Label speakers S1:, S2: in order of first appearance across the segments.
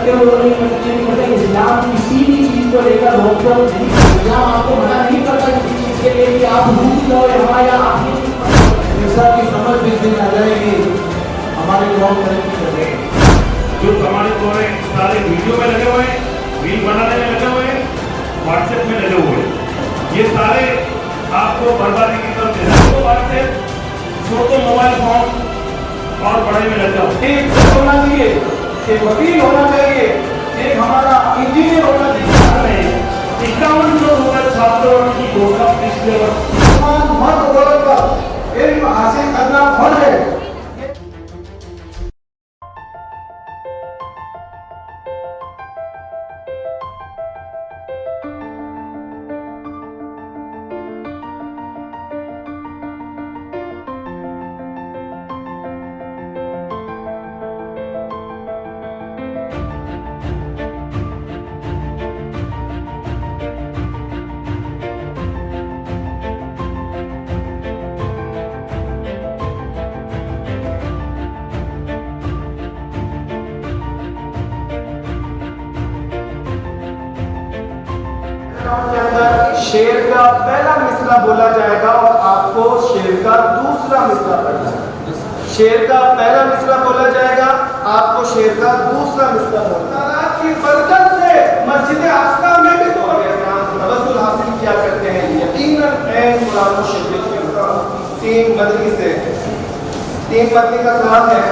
S1: सकते हो नहीं, इस्लाम किसी भी चीज को लेकर रोक नहीं। इस्लाम आपको मना नहीं करता किसी चीज के लिए कि आप भूल लो या आप
S2: हिंसा की समझ जिस दिन आ जाएगी हमारे कौम तरक्की करेगी।
S3: जो प्रमाणित हो रहे हैं सारे वीडियो में लगे हुए हैं, रील बनाने में लगे हुए हैं, व्हाट्सएप में लगे हुए हैं, ये सारे आपको बर्बादी की तरफ ले जाएंगे। तो व्हाट्सएप छोटो मोबाइल फोन और बड़े में लग जाओ।
S2: एक होना चाहिए, एक वकील होना चाहिए, एक हमारा इंजीनियर होना चाहिए।
S3: 51 होकर छात्रों की घोषणा पिछले वर्ष
S2: मत औरत पर इल्म हासिल करना फर्ज है। के अंदर शेर का पहला मिसरा बोला जाएगा और आपको शेर का दूसरा मिसरा पढ़ना है। शेर का पहला मिसरा बोला जाएगा, आपको शेर का दूसरा मिसरा बोलना है। की बरकत से मस्जिद अक्सा में भी तो तवस्सुल हासिल किया करते हैं। यकीनन ऐन कुरान शरीफ के 3 मदनी से 3 मदनी का सवाल है,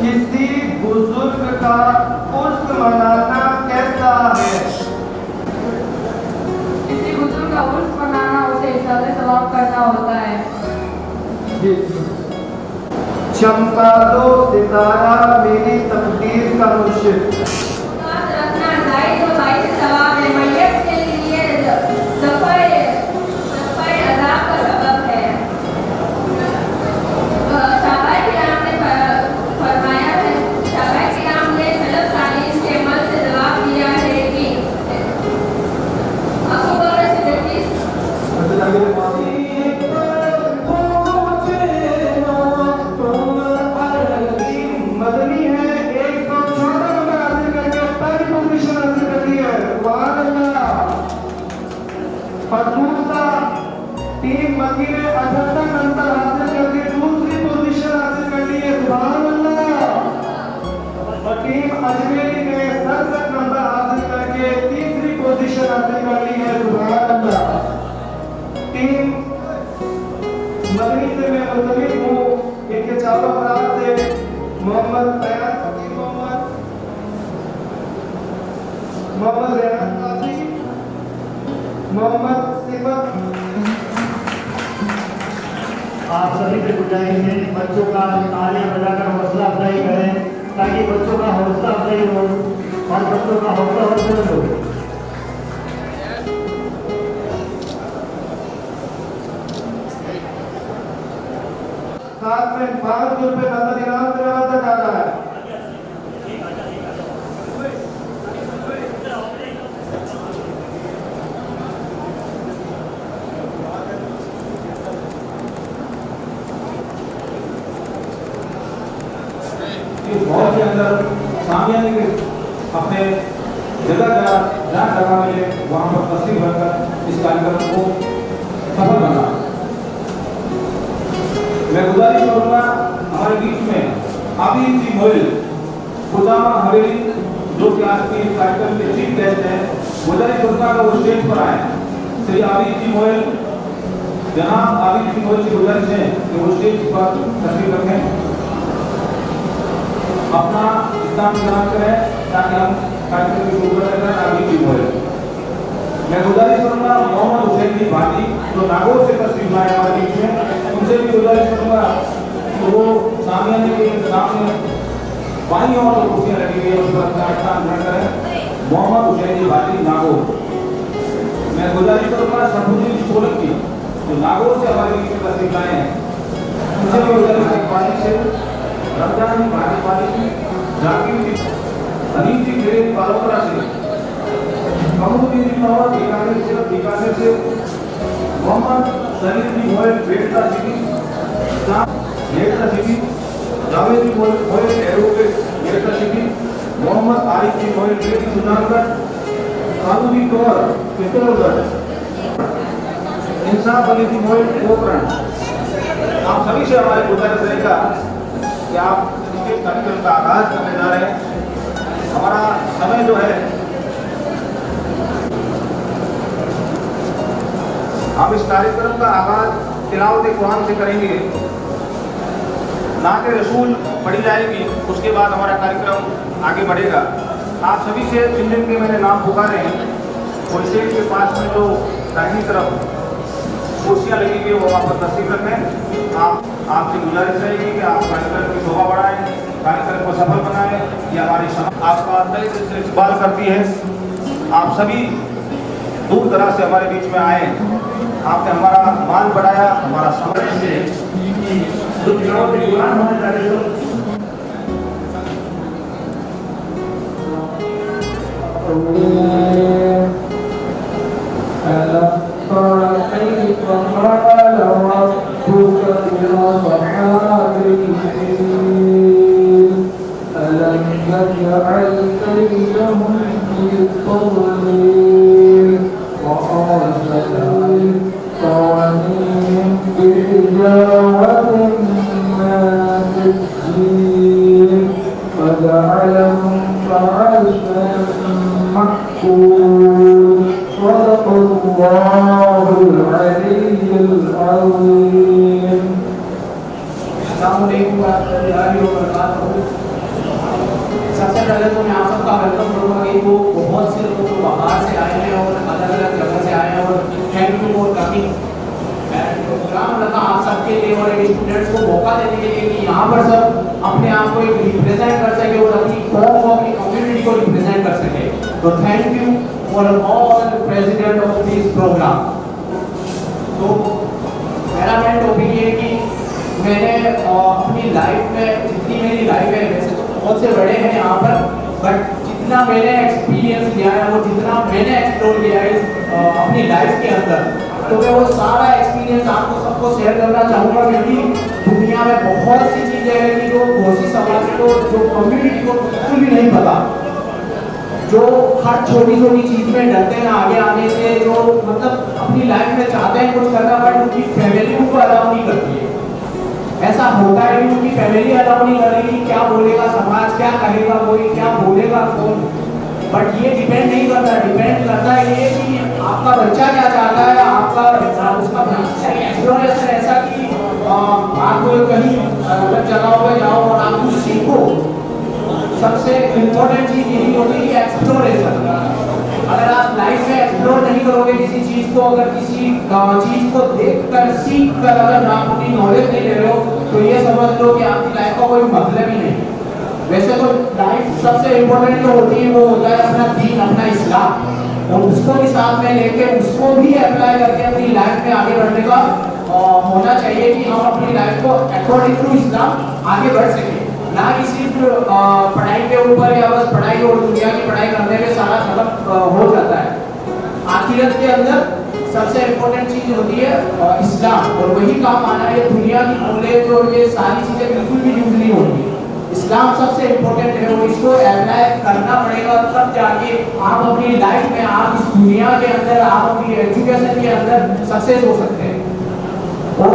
S2: किसी बुजुर्ग का उर्स मनाना कैसा है?
S4: किसी बुजुर्ग का उर्स मनाना उसे इशारे सवाब करना होता है।
S2: चमका दो सितारा मेरी तकदीर का मुर्शिद।
S4: रखना जायज़ और बाइस सवाब है। मैयत के लिए दफ़ाए अज़ाब का सबब है। साहबाए किराम ने फरमाया है, साहबाए किराम ने सलफ सालीस के अमल से जवाब दिया है कि अबू बकर सिद्दीक़
S2: मदनी है, 114 नंबर हासिल करके पहली पोजीशन हासिल कर दी है। सुभान अल्लाह। और दूसरा टीम मक्की ने 78 नंबर हासिल करके दूसरी पोजीशन हासिल कर ली है। सुभान अल्लाह। और टीम अजमेरी ने 67 नंबर हासिल करके तीसरी पोजीशन हासिल कर ली है। सुभान अल्लाह। टीम मदनी से मैं मुतमिन हूँ, इनके चारों अफराद से मोहम्मद फयाज फकीर मोहम्मद रेहान काजी, मोहम्मद सिफत।
S5: आप सभी से गुजारिश है बच्चों का तालियां बजाकर हौसला अफजाई करें ताकि बच्चों का हौसला अफजाई हो और बच्चों का हौसला बुलंद हो।
S2: साथ में 500 रुपये नकद इनाम से नवाजा जा रहा है।
S6: बहुत के अंदर सामियाने के अपने जगह जगह मिले वहाँ पर तस्वीर बनकर इस कार्यक्रम को सफल बना। मैं गुजारिश करूंगा हमारे बीच में आबिद जी मोइल खुदामा हवेली जो कि आज के कार्यक्रम के चीफ गेस्ट हैं, गुजारिश करूंगा कि वो स्टेज पर आए। श्री आबिद जी मोइल, जनाब आबिद जी मोइल की गुजारिश है कि वो स्टेज पर तशरीफ रखें, अपना इस्लाम ग्रहण करें ताकि हम कार्यक्रम की शुरू करें। आबिद जी मोइल, मैं गुजारिश करूंगा मोहम्मद हुसैन जी भाटी जो नागौर से तशरीफ लाए हमारे बीच में, उनसे भी गुजारिश करूंगा तो वो सामने के सामने बाईं ओर कुर्सियां लगी हुई है उस पर स्थान ग्रहण करें। मोहम्मद हुसैन जी भाटी नागौर। मैं गुजारिश करूंगा शफुद्दीन जी सोलंकी जो नागौर से हमारे बीच में तशरीफ लाए हैं, उनसे भी गुजारिश पाली से रमजान जी भाटी पाली जाकिर जी हनीफ जी मेरे बालोतरा से महमूदी जी मोहम्मद बीकानेर से मोहम्मद सलीम जी मोइल बेटला सिटी बेटला सिटी जावेद जी मोइल एरो के बेटला सिटी की सुजानगढ़, कानूनी तौर पिथौरागढ़, इंसाफ अली की मोहित पोखरण। आप सभी से हमारी गुजारिश रहेगा कि आप इस कार्यक्रम का आगाज करने जा रहे हैं। हमारा समय जो है, हम इस कार्यक्रम का आगाज तिलावत कुरान से करेंगे, नाते रसूल पढ़ी जाएगी, उसके बाद हमारा कार्यक्रम आगे बढ़ेगा। आप सभी से जिन जिन के मैंने नाम पुकारे हैं, वो स्टेज के पास में जो दाहिनी तरफ कुर्सियाँ लगी हुई है वो वापस तस्लीम रखें। आपसे गुजारिश रहेगी कि आप कार्यक्रम की शोभा बढ़ाएं, कार्यक्रम को सफल बनाएं। ये हमारी समाज आपका तहे दिल से इकबाल करती है। आप सभी दूर दराज से हमारे बीच में आए, आपने हमारा मान बढ़ाया, हमारा समय
S5: जो तिलावत कुरान होने जा रहे हो
S1: सबसे पहले तो मैं आप सबका वेलकम करूँगा कि वो बहुत से लोग जो बाहर से आए हैं और अलग अलग जगह से आए हैं, और thank you for coming. Programme रखा आप सबके लिए और स्टूडेंट्स को मौका देने के लिए कि यहाँ पर सब अपने आप को एक रिप्रेजेंट कर सके और अपनी कौम को, अपनी कम्युनिटी को रिप्रेजेंट कर सके। तो thank you for all president of this programme. तो मेरा मेन टॉपिक ये है कि मैंने अपनी लाइफ में, जितनी मेरी लाइफ है, वैसे तो बहुत से बड़े हैं यहाँ पर, बट जितना मैंने एक्सपीरियंस किया है और जितना मैंने एक्सप्लोर किया है अपनी लाइफ के अंदर, तो मैं वो सारा एक्सपीरियंस आपको सबको शेयर करना चाहूँगा। क्योंकि दुनिया में बहुत सी चीज़ें हैं कि जो घोसी समाज को, जो कम्युनिटी को बिल्कुल भी नहीं पता, जो हर छोटी छोटी चीज़ में डरते हैं आगे आने से, जो मतलब अपनी लाइफ में चाहते हैं कुछ करना, बट उनकी फैमिली उनको अलाउ नहीं करती है। ऐसा होता है कि उनकी फैमिली अलाउ नहीं करेगी, क्या बोलेगा समाज, क्या कहेगा कोई, क्या बोलेगा कौन। बट ये डिपेंड नहीं करता, डिपेंड करता है ये कि आपका बच्चा क्या चाहता है, आपका उसका एक्सप्लोरेशन ऐसा कि आप कहीं अलग जगहों पे जाओ और आप कुछ सीखो। सबसे इम्पोर्टेंट चीज़ यही होती है कि एक्सप्लोरेशन। अगर आप लाइफ में एक्सप्लोर नहीं करोगे किसी चीज़ को, अगर किसी चीज़ को देखकर, सीख कर अगर आप अपनी नॉलेज नहीं ले रहे हो, तो ये समझ लो कि आपकी लाइफ का कोई मतलब ही नहीं। वैसे तो लाइफ सबसे इम्पोर्टेंट जो होती है वो होता है अपना दीन, अपना इस्लाम, और उसको भी साथ में लेके उसको भी अप्लाई करके अपनी लाइफ में आगे बढ़ने का होना चाहिए कि हम अपनी लाइफ को अकॉर्डिंग टू इस्लाम आगे बढ़ सकें। ना कि सिर्फ पढ़ाई के ऊपर या बस पढ़ाई और दुनिया की पढ़ाई करने में सारा खत्म हो जाता है। आखिरत के अंदर सबसे इम्पोर्टेंट चीज़ होती है इस्लाम, और वही काम आना है। दुनिया की नॉलेज और ये सारी चीज़ें बिल्कुल भी यूज नहीं होती। इस्लाम सबसे इम्पोर्टेंट है, और इसको अप्लाई करना पड़ेगा, तब जाके आप अपनी लाइफ में, आप इस दुनिया के अंदर, आप अपनी एजुकेशन के अंदर सक्सेस हो सकते हैं। और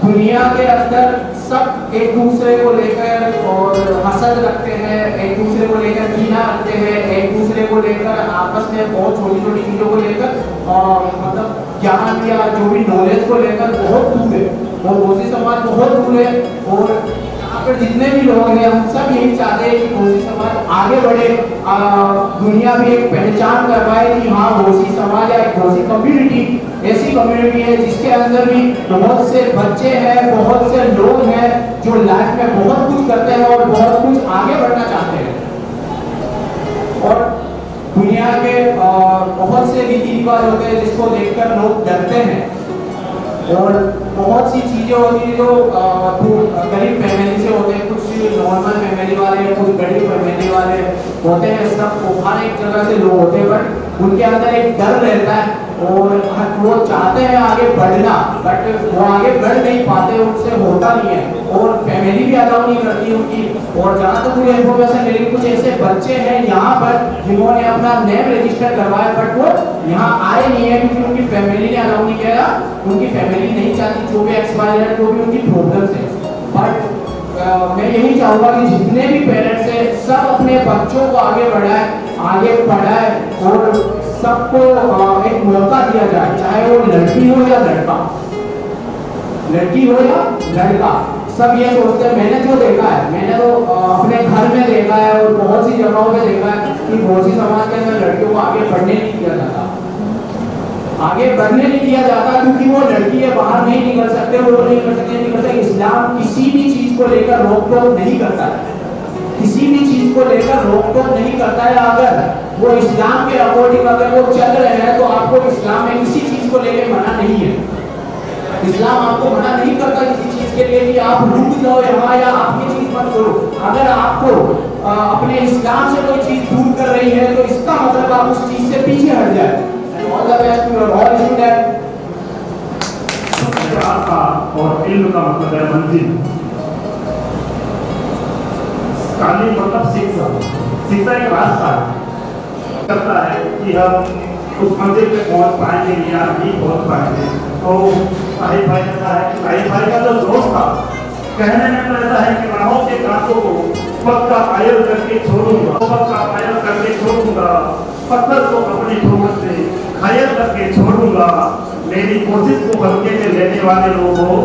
S1: दुनिया के अंदर सब एक दूसरे को लेकर और हसद रखते हैं, एक दूसरे को लेकर कीना रखते हैं, एक दूसरे को लेकर आपस में बहुत छोटी छोटी चीज़ों को लेकर मतलब ज्ञान या जो भी नॉलेज को लेकर बहुत दूर है, और घोसी समाज बहुत दूर है। और यहाँ पर जितने भी लोग हैं, हम सब यही चाहते हैं कि घोसी समाज आगे बढ़े, दुनिया में एक पहचान कर पाए कि हाँ, घोसी समाज या घोसी कम्युनिटी ऐसी कम्युनिटी है जिसके अंदर भी बहुत से बच्चे हैं, बहुत से लोग हैं जो लाइफ में बहुत कुछ करते हैं और बहुत कुछ आगे बढ़ना चाहते हैं। और दुनिया के बहुत से रीति रिवाज होते हैं जिसको देखकर लोग डरते हैं, और बहुत सी चीज़ें होती हैं जो गरीब फैमिली से होते हैं, कुछ नॉर्मल फैमिली वाले, कुछ गरीब फैमिली वाले होते हैं, सब हर एक जगह से लोग होते हैं, बट उनके अंदर एक डर रहता है। और वो चाहते हैं आगे बढ़ना, बट वो आगे बढ़ नहीं पाते, उनसे होता नहीं है, और फैमिली भी अलाउ नहीं करती उनकी। और जहाँ तक मुझे इन्फॉर्मेशन मिली, कुछ ऐसे बच्चे हैं यहाँ पर जिन्होंने अपना नेम रजिस्टर करवाया, बट वो यहाँ आए नहीं है क्योंकि उनकी फैमिली ने अलाउ नहीं किया, उनकी फैमिली नहीं चाहती, जो भी एक्सपायर है, जो भी उनकी प्रॉब्लम्स है। बट मैं यही चाहूँगा कि जितने भी पेरेंट्स हैं सब अपने बच्चों को आगे बढ़ाए, आगे बढ़ाए, और सबको एक मौका दिया जाए, चाहे वो लड़की हो या लड़का, लड़की हो या लड़का। सब ये सोचते हैं, मैंने जो देखा है, मैंने तो अपने घर में देखा है और बहुत सी जगहों पे देखा है कि बहुत सी समाज के अंदर लड़कियों को आगे बढ़ने नहीं दिया जाता, आगे बढ़ने नहीं दिया जाता क्योंकि वो लड़की है, बाहर नहीं निकल सकते, वो नहीं कर सकते, नहीं कर सकते। इस्लाम किसी भी चीज को लेकर रोक टोक नहीं करता है, किसी भी चीज को लेकर रोक टोक नहीं करता है। अगर वो इस्लाम के अकॉर्डिंग अगर वो चल रहे हैं तो आपको इस्लाम में किसी चीज को लेकर मना नहीं है। इस्लाम आपको मना नहीं करता किसी चीज के लिए कि आप रुक जाओ यहाँ या आप ये चीज मत करो। अगर आपको अपने इस्लाम से कोई चीज दूर कर रही है तो इसका मतलब आप उस चीज से पीछे हट जाए। All the best to your all students.
S5: और इल्म का मतलब है मंजिल। तालीम मतलब शिक्षा, शिक्षा एक रास्ता करता है कि हम उस मंजिल पे पहुंच पाएंगे या नहीं पहुंच पाएंगे। तो साहिब भाई कहता है, साहिब भाई का जो दोस्त था कहने में कहता है कि राहों के कांटों को पक्का आयल करके छोड़ूंगा, पक्का आयल करके छोड़ूंगा, पत्थर को अपनी ठोकर से घायल करके छोड़ूंगा। मेरी कोशिश को हल्के में लेने वाले लोगों,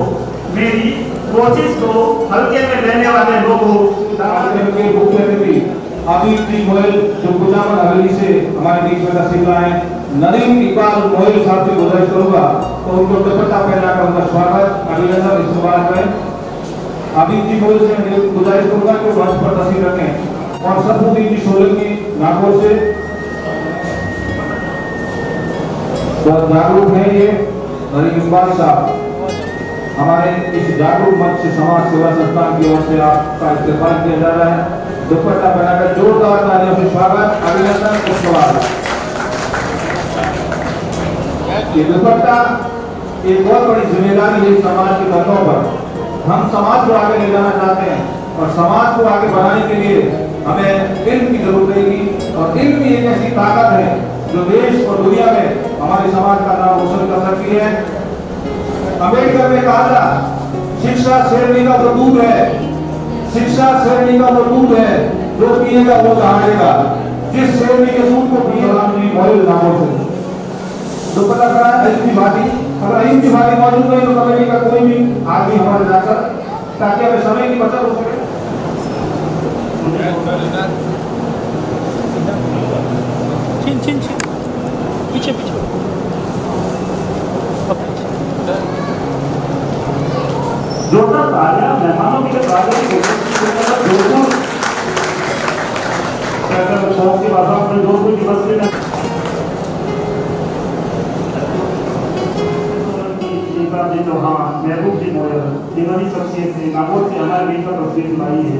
S5: मेरी कोशिश को हल्के में लेने वाले लोगों।
S6: के मुख्य अतिथि आबिद जी गोयल जो गुलामन हवेली से हमारे बीच में तशरीफ लाए, नदीम इकबाल गोयल साहब से गुजारिश करूंगा तो उनको दुपट्टा पहनाकर उनका स्वागत अभिनंदन इस्तेमाल करें। आबिद जी गोयल से मैं गुजारिश करूंगा कि मंच पर तशरीफ रखें। और सतमुद्दीन जी सोलंकी नागौर से बहुत जागरूक है ये नदीम इकबाल साहब, हमारे इस जागरूक मंच से समाज सेवा संस्थान की ओर से आपका इस्तेमाल किया जा रहा है। दुपट्टा पहनाकर जोरदार तालियों से स्वागत अभिनंदन धन्यवाद। ये दुपट्टा एक बहुत बड़ी जिम्मेदारी है समाज के कंधों पर। हम समाज को आगे ले जाना चाहते हैं और समाज को आगे बढ़ाने के लिए हमें इल्म की जरूरत रहेगी। और इल्म एक ऐसी ताकत है जो देश और दुनिया में हमारे समाज का नाम रोशन कर सकती है। अम्बेडकर ने कहा था, शिक्षा शेरनी का वो दूध है, शिक्षा शेरनी का वो दूध है जो पिएगा वो दहाड़ेगा। जिस शेरनी के दूध को पिएगा नामों से दुपट्टा करा है भाटी। अगर इनकी भाटी मौजूद नहीं तो कमेटी का कोई भी आदमी हमारे जाकर, ताकि हमें समय की बचत हो सके।
S7: पीछे पीछे
S5: जोरदार तालियां मेहमानों के लिए शौक की बात अपने जोधपुर की बस्ती में जी चौहान, महबूब जी मोयर, दीवानी शख्सियत से नागौर से हमारे बीच पर तस्वीर लाई है।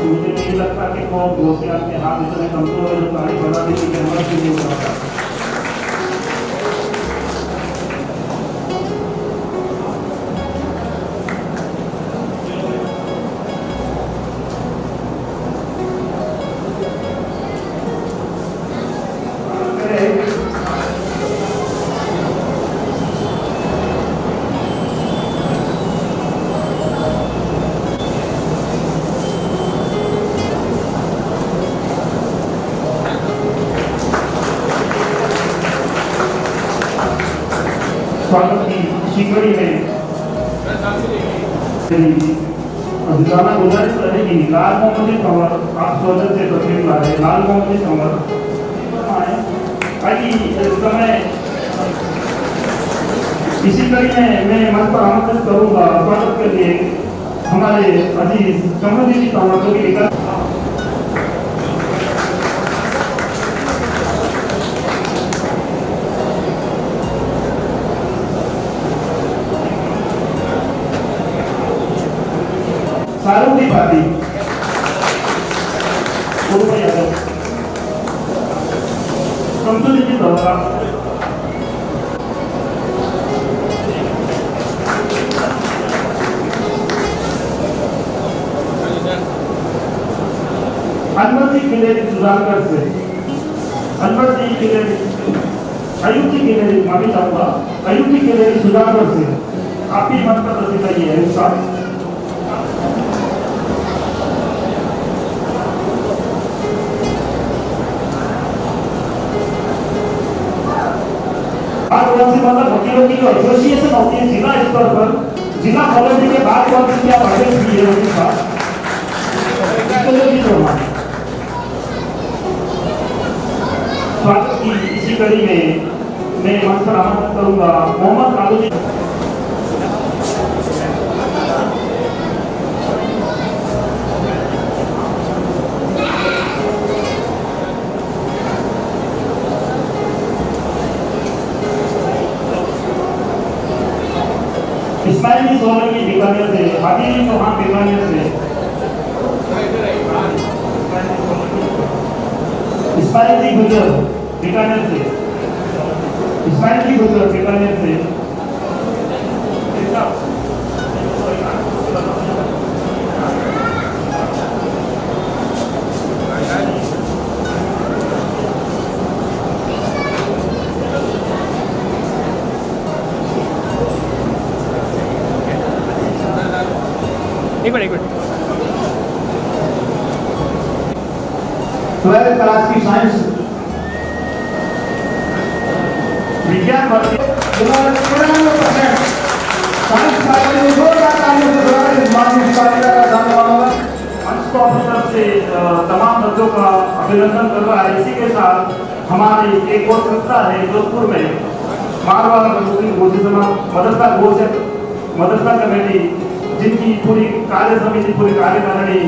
S5: मुझे नहीं लगता कि वो दोस्त आपके हाथ इतने कमजोर है जो तारीफ बना देने की हिम्मत भी नहीं उठाता। स्वागत की शिकड़ी में जाना गुजारिश रहेगी। लाल मोहम्मद कंवर आप सोलर से तस्वीर ला रहे, लाल मोहम्मद कंवर आइए इस समय इसी कड़ी में मैं मंच पर आमंत्रित करूंगा स्वागत के लिए हमारे अजीज कमर जी कंवर जो कि जी भाटी शमसुद्दीन जी धोरा अनवर जी किलेरी सुधाकर से अनवर जी किलेरी अयुब जी किलेरी माफी चाहूंगा अयुब जी किलेरी सुधाकर से आपकी मत पर रसीदा ये है साथ मतलब वकीलों की जो एसोसिएशन होती है जिला स्तर पर जिला कॉलेज के बाद क्या बढ़े भी है उनके साथ स्वागत की इसी कड़ी में मैं मंच पर आमंत्रित करूंगा मोहम्मद कालू जी। इस्माइल जी सोलंकी बीकानेर से, हादी जी चौहान बीकानेर से, इस्माइल जी गुजर बीकानेर से, इस्माइल जी गुजर बीकानेर से,
S7: एक मिनट
S2: 12th क्लास की साइंस
S5: विज्ञान वर्ग
S2: जिन्होंने 93% साइंस फाइल में जो तालियों से जुड़ा है माननीय शिक्षामित्र का धन्यवाद होगा।
S5: मंच को अपनी तरफ से तमाम बच्चों का अभिनंदन कर रहा है। इसी के साथ हमारी एक और संस्था है जोधपुर में मारवाड़ा मदरसा कमेटी जिनकी पूरी कार्य समिति पूरी कार्यकारिणी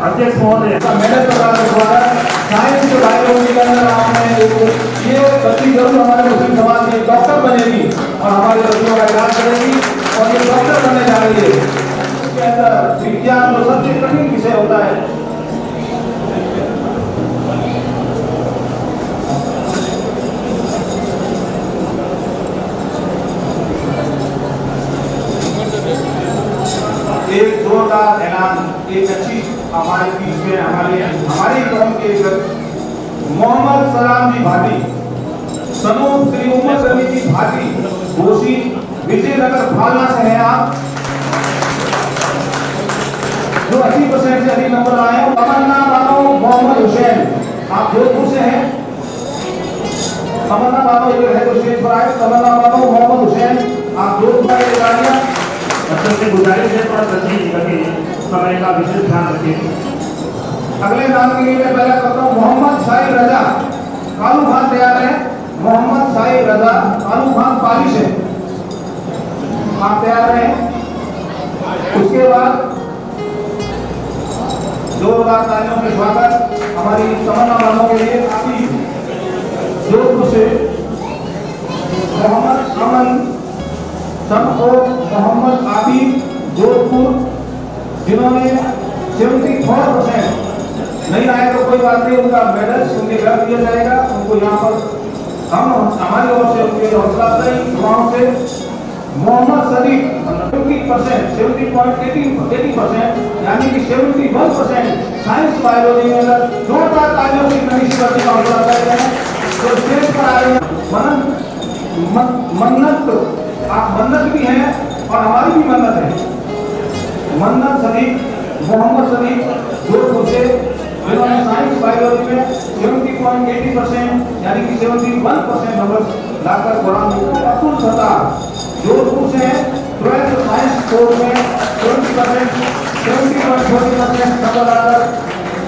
S5: अध्यक्ष महोदय
S2: मेहनत कर रहा है द्वारा साइंस के बायोलॉजी के अंदर आपने ये बच्ची जरूर हमारे मुस्लिम समाज में डॉक्टर बनेगी और हमारे बच्चों का इलाज करेगी और ये डॉक्टर बनने जा रही है। इसके अंदर विज्ञान तो सबसे कठिन विषय होता है। एक जोरदार ऐलान एक अच्छी हमारे बीच में हमारी कौम के मोहम्मद सलाम जी भाटी सनूप श्री उमर समिति भाटी घोषी विजयनगर भालना से हैं आप जो 80% से अधिक नंबर आए हैं। तमन्ना बानो मोहम्मद हुसैन आप जोधपुर से हैं। तमन्ना बानो इधर है तो स्टेज पर आए। तमन्ना बानो मोहम्मद हुसैन आप जोधपुर से गाड़ियां
S5: बच्चों से गुजारिश है थोड़ा तस्वीर रखें, समय का विशेष ध्यान रखें।
S2: अगले नाम के लिए मैं पहले करता हूँ मोहम्मद साहिब रजा कालू खान तैयार है। मोहम्मद साहिब रजा कालू खान पाली से आप तैयार हैं। उसके बाद जोरदार तालियों के स्वागत हमारी तमन्ना वालों के लिए काफी जोधपुर से मोहम्मद अमन मोहम्मद आबिद जोधपुर जिन्होंने 74% नहीं आए तो कोई बात नहीं, उनका मेडल उनके घर दिया जाएगा। उनको यहाँ पर हम हमारी ओर से उनके हौसला अफजाई दुआओं से मोहम्मद सदीक 70.80% यानी कि 71% साइंस बायोलॉजी में अगर जोरदार तालियों की गणेश करने का हौसला अफजाई करें तो स्टेज पर आ रहे हैं मन्नत आप मन्नत भी हैं और हमारी भी मन्नत है। मन्नत सदीक मोहम्मद सदीक जोधपुर से जिन्होंने साइंस बायोलॉजी में 70.80% यानी कि 71% नंबर लाकर कुरान अब्दुल सत्तार जोधपुर से हैं। 12th साइंस कोर्स में 70% नंबर लाकर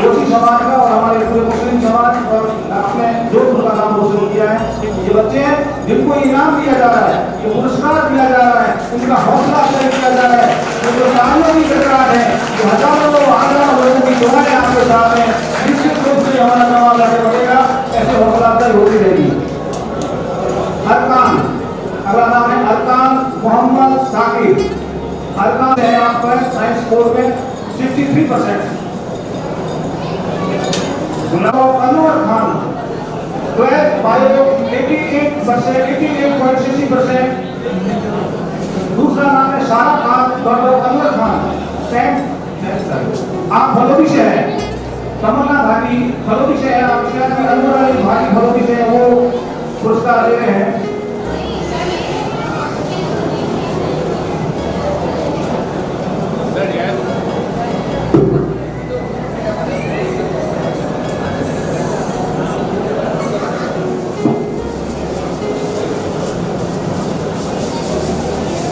S2: दोषी समाज का और हमारे पूरे मुस्लिम समाज और अपने जोधपुर का नाम रोशन किया है। ये बच्चे हैं जिनको इनाम दिया जा रहा है, ये पुरस्कार दिया जा रहा है, उनका हौसला अफजाई किया जा रहा है। जो तालियों की सरकार है जो हजारों लोगों की दुआएं आपके साथ हैं, निश्चित रूप से हमारा नवाज आगे बढ़ेगा। ऐसे हौसला अफजाई होती रहेगी। अरकान अगला नाम है अरकान मोहम्मद साकिब। अरकान है यहाँ पर साइंस कोर्स में
S6: 63%. Anwar Khan, 12 bio 88.60%. दूसरा नाम है शाहरुख खान, डॉक्टर अनवर खान, 10. आप फलोदी से हैं, तमन्ना भाटी फलोदी से है, आप शायद अनवर अली भाटी फलोदी से वो पुरस्कार ले रहे हैं.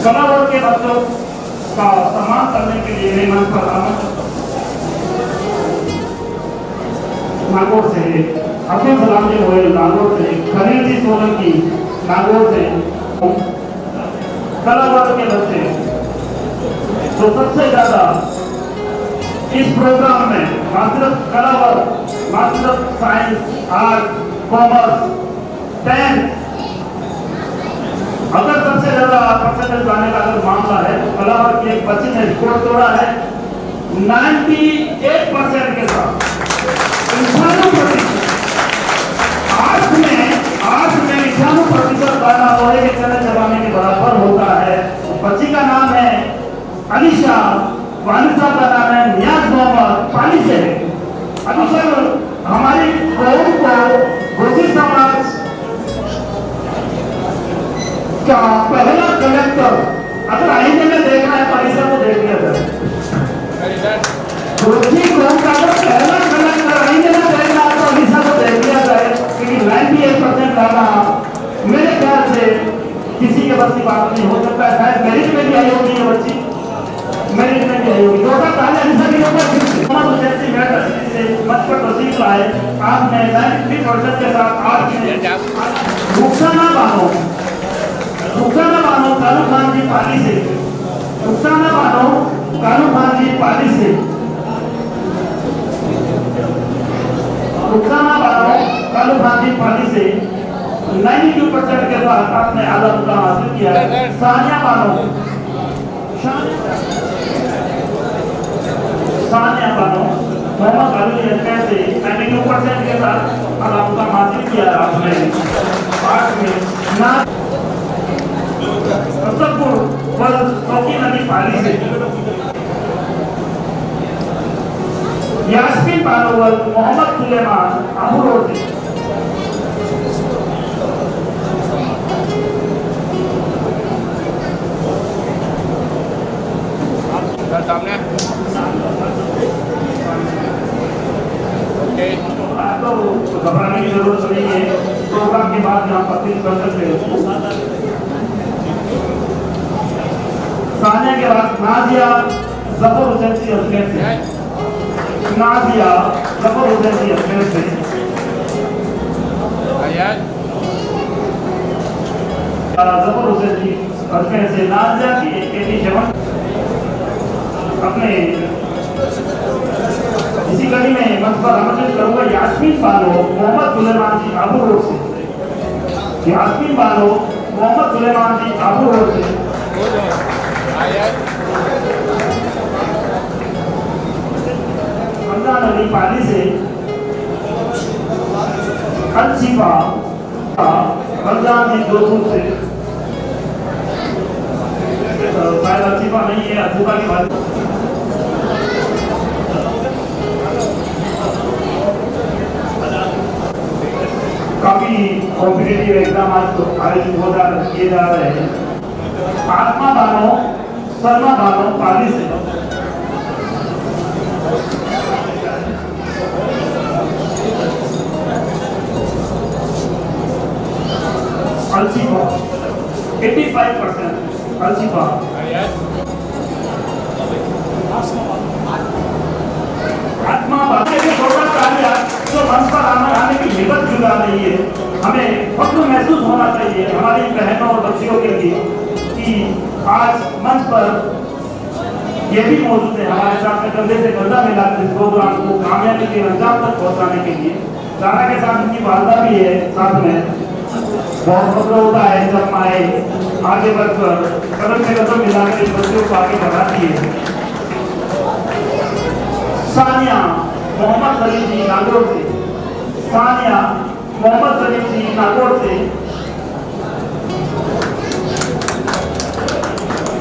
S5: कला वर्ग के बच्चों का सम्मान करने के लिए मंच पर नागौर से अब्दुल सलाम जी गोयल नागौर से, खलील जी सोलंकी नागौर से, कला वर्ग के बच्चे जो सबसे ज्यादा इस प्रोग्राम में मास्टर ऑफ कला वर्ग, master of science, art, commerce, 10 अगर सबसे ज्यादा परसेंटेज लाने का अगर मामला है तो कला वर्ग के एक बच्चे ने रिकॉर्ड तोड़ा है 98% के साथ। आर्ट्स में 98% लाना लोहे के चने चबाने के बराबर होता है। बच्ची का नाम है अलीशा, वालिद साहब का नाम है नियाज मोहम्मद, पाली से है। अलीशा हमारी कौम को घोषित समाज का पहला कलेक्टर, अगर आईने में देखना है परिसर को देख लिया जाए, दूसरी कौम का अगर पहला कलेक्टर आईने में देखना है तो अलीशा को देख लिया जाए, क्योंकि 98% लाना मेरे ख्याल से किसी के बस की बात नहीं हो सकता है। शायद मेरिट में भी आई होगी ये बच्ची, मेरिट में भी आई होगी। 2 साल पहले अलीशा के ऊपर से मंच पर तस्वीर लाए, आपने 93% के साथ आज रुखसाना बानो कालू खान जी पाली से, रुखसाना बानो कालू खान जी पाली से, रुखसाना बानो कालू खान जी पाली से 92% के साथ आपने आला मुकाम हासिल किया है। सानिया बानो मोहम्मद अली अजमेर से 92% के साथ आला मुकाम हासिल किया है आपने। पाठ में ना सौकी नदी पाली से यास्मीन बानोवल मोहम्मद सुलेमान आबूरोड से,
S7: सामने
S5: आपको घबराने की जरूरत नहीं है। प्रोग्राम के बाद यहाँ पत्ती कर सकते हो। सानिया के बाद नाजिया जफर हुसैन जी अजमेर से, नाजिया जफर हुसैन जी अजमेर से, जफर हुसैन जी अजमेर से, नाजिया की 87। अपने इसी कड़ी में मंच पर आमंत्रित करूंगा यास्मीन बानो मोहम्मद सुलेमान जी आबूरोड से, यास्मीन बानो मोहम्मद सुलेमान जी आबूरोड से, रमजान अली पाली से, अलशिफा रमजान जी जोधपुर से, शायद अलशिफा नहीं है, अजूबा की बात। काफी कॉम्पिटिटिव एग्जाम आज तो आयोजित किए जा रहे हैं। आत्मा बानो शर्मा बानो पाली से, अलशिफा 85% अलशिफा, आत्मा बानो के छोटा कार्य जो मंच पर आने की हिम्मत जुटा रही है। हमें फख्र महसूस होना चाहिए हमारी बहनों और बच्चियों के लिए कि आज मंच पर ये भी मौजूद है हमारे साथ में, कंधे से कंधा मिलाकर इस प्रोग्राम को कामयाबी के अंजाम तक पहुंचाने के लिए। जाना के साथ उनकी वालदा भी है साथ में। बहुत फख्र होता है जब माए आगे बढ़कर कदम से कदम मिलाकर इन बच्चों को आगे बढ़ाती है। सानिया मोहम्मद सलीम जी नागौर से, सानिया मोहम्मद सलीम जी नागौर से,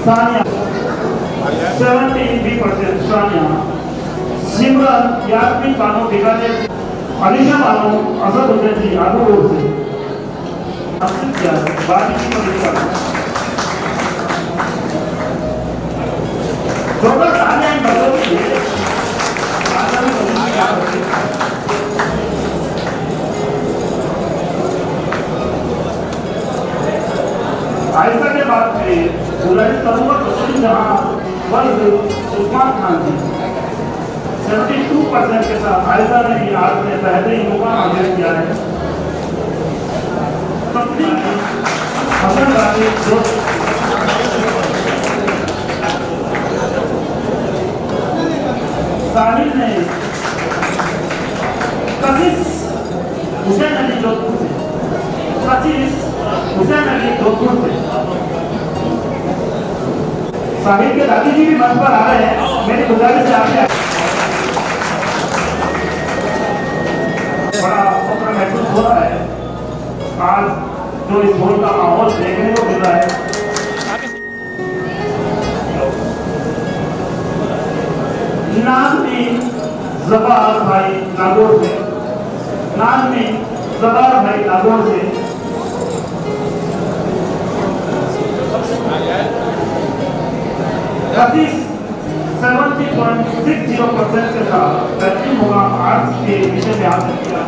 S5: सानिया 73% सानिया, सिमरन यास्मीन बानो बीकानेर, अलीशा बानो असद हुसैन जी आबूरोड से, हासिल किया 12वीं परीक्षा 14 सानिया इन बच्चों के लिए आयशा के बाद में गुजारिश करूंगा तस्वीर जहां वर्ग उस्मान खान जी 72% के साथ आयशा ने भी आज से पहले ही मुकाम हासिल किया है। तस्वीर हसन राजी जो साहिल ने कशिश हुसैन अली जोधपुर से, कशिश हुसैन अली जोधपुर से। साहिल के दादी जी भी मंच पर आ रहे हैं, मेरी गुजारिश है आपसे बड़ा फख्र महसूस हो रहा है आज जो इस होल का माहौल देखने को मिल रहा है। नाज़मी ज़बार भाई नागौर से, नाज़मी ज़बार भाई नागौर से, कशिश 70.60% के साथ बेहतरीन होगा आर्ट्स के विषय में हासिल किया।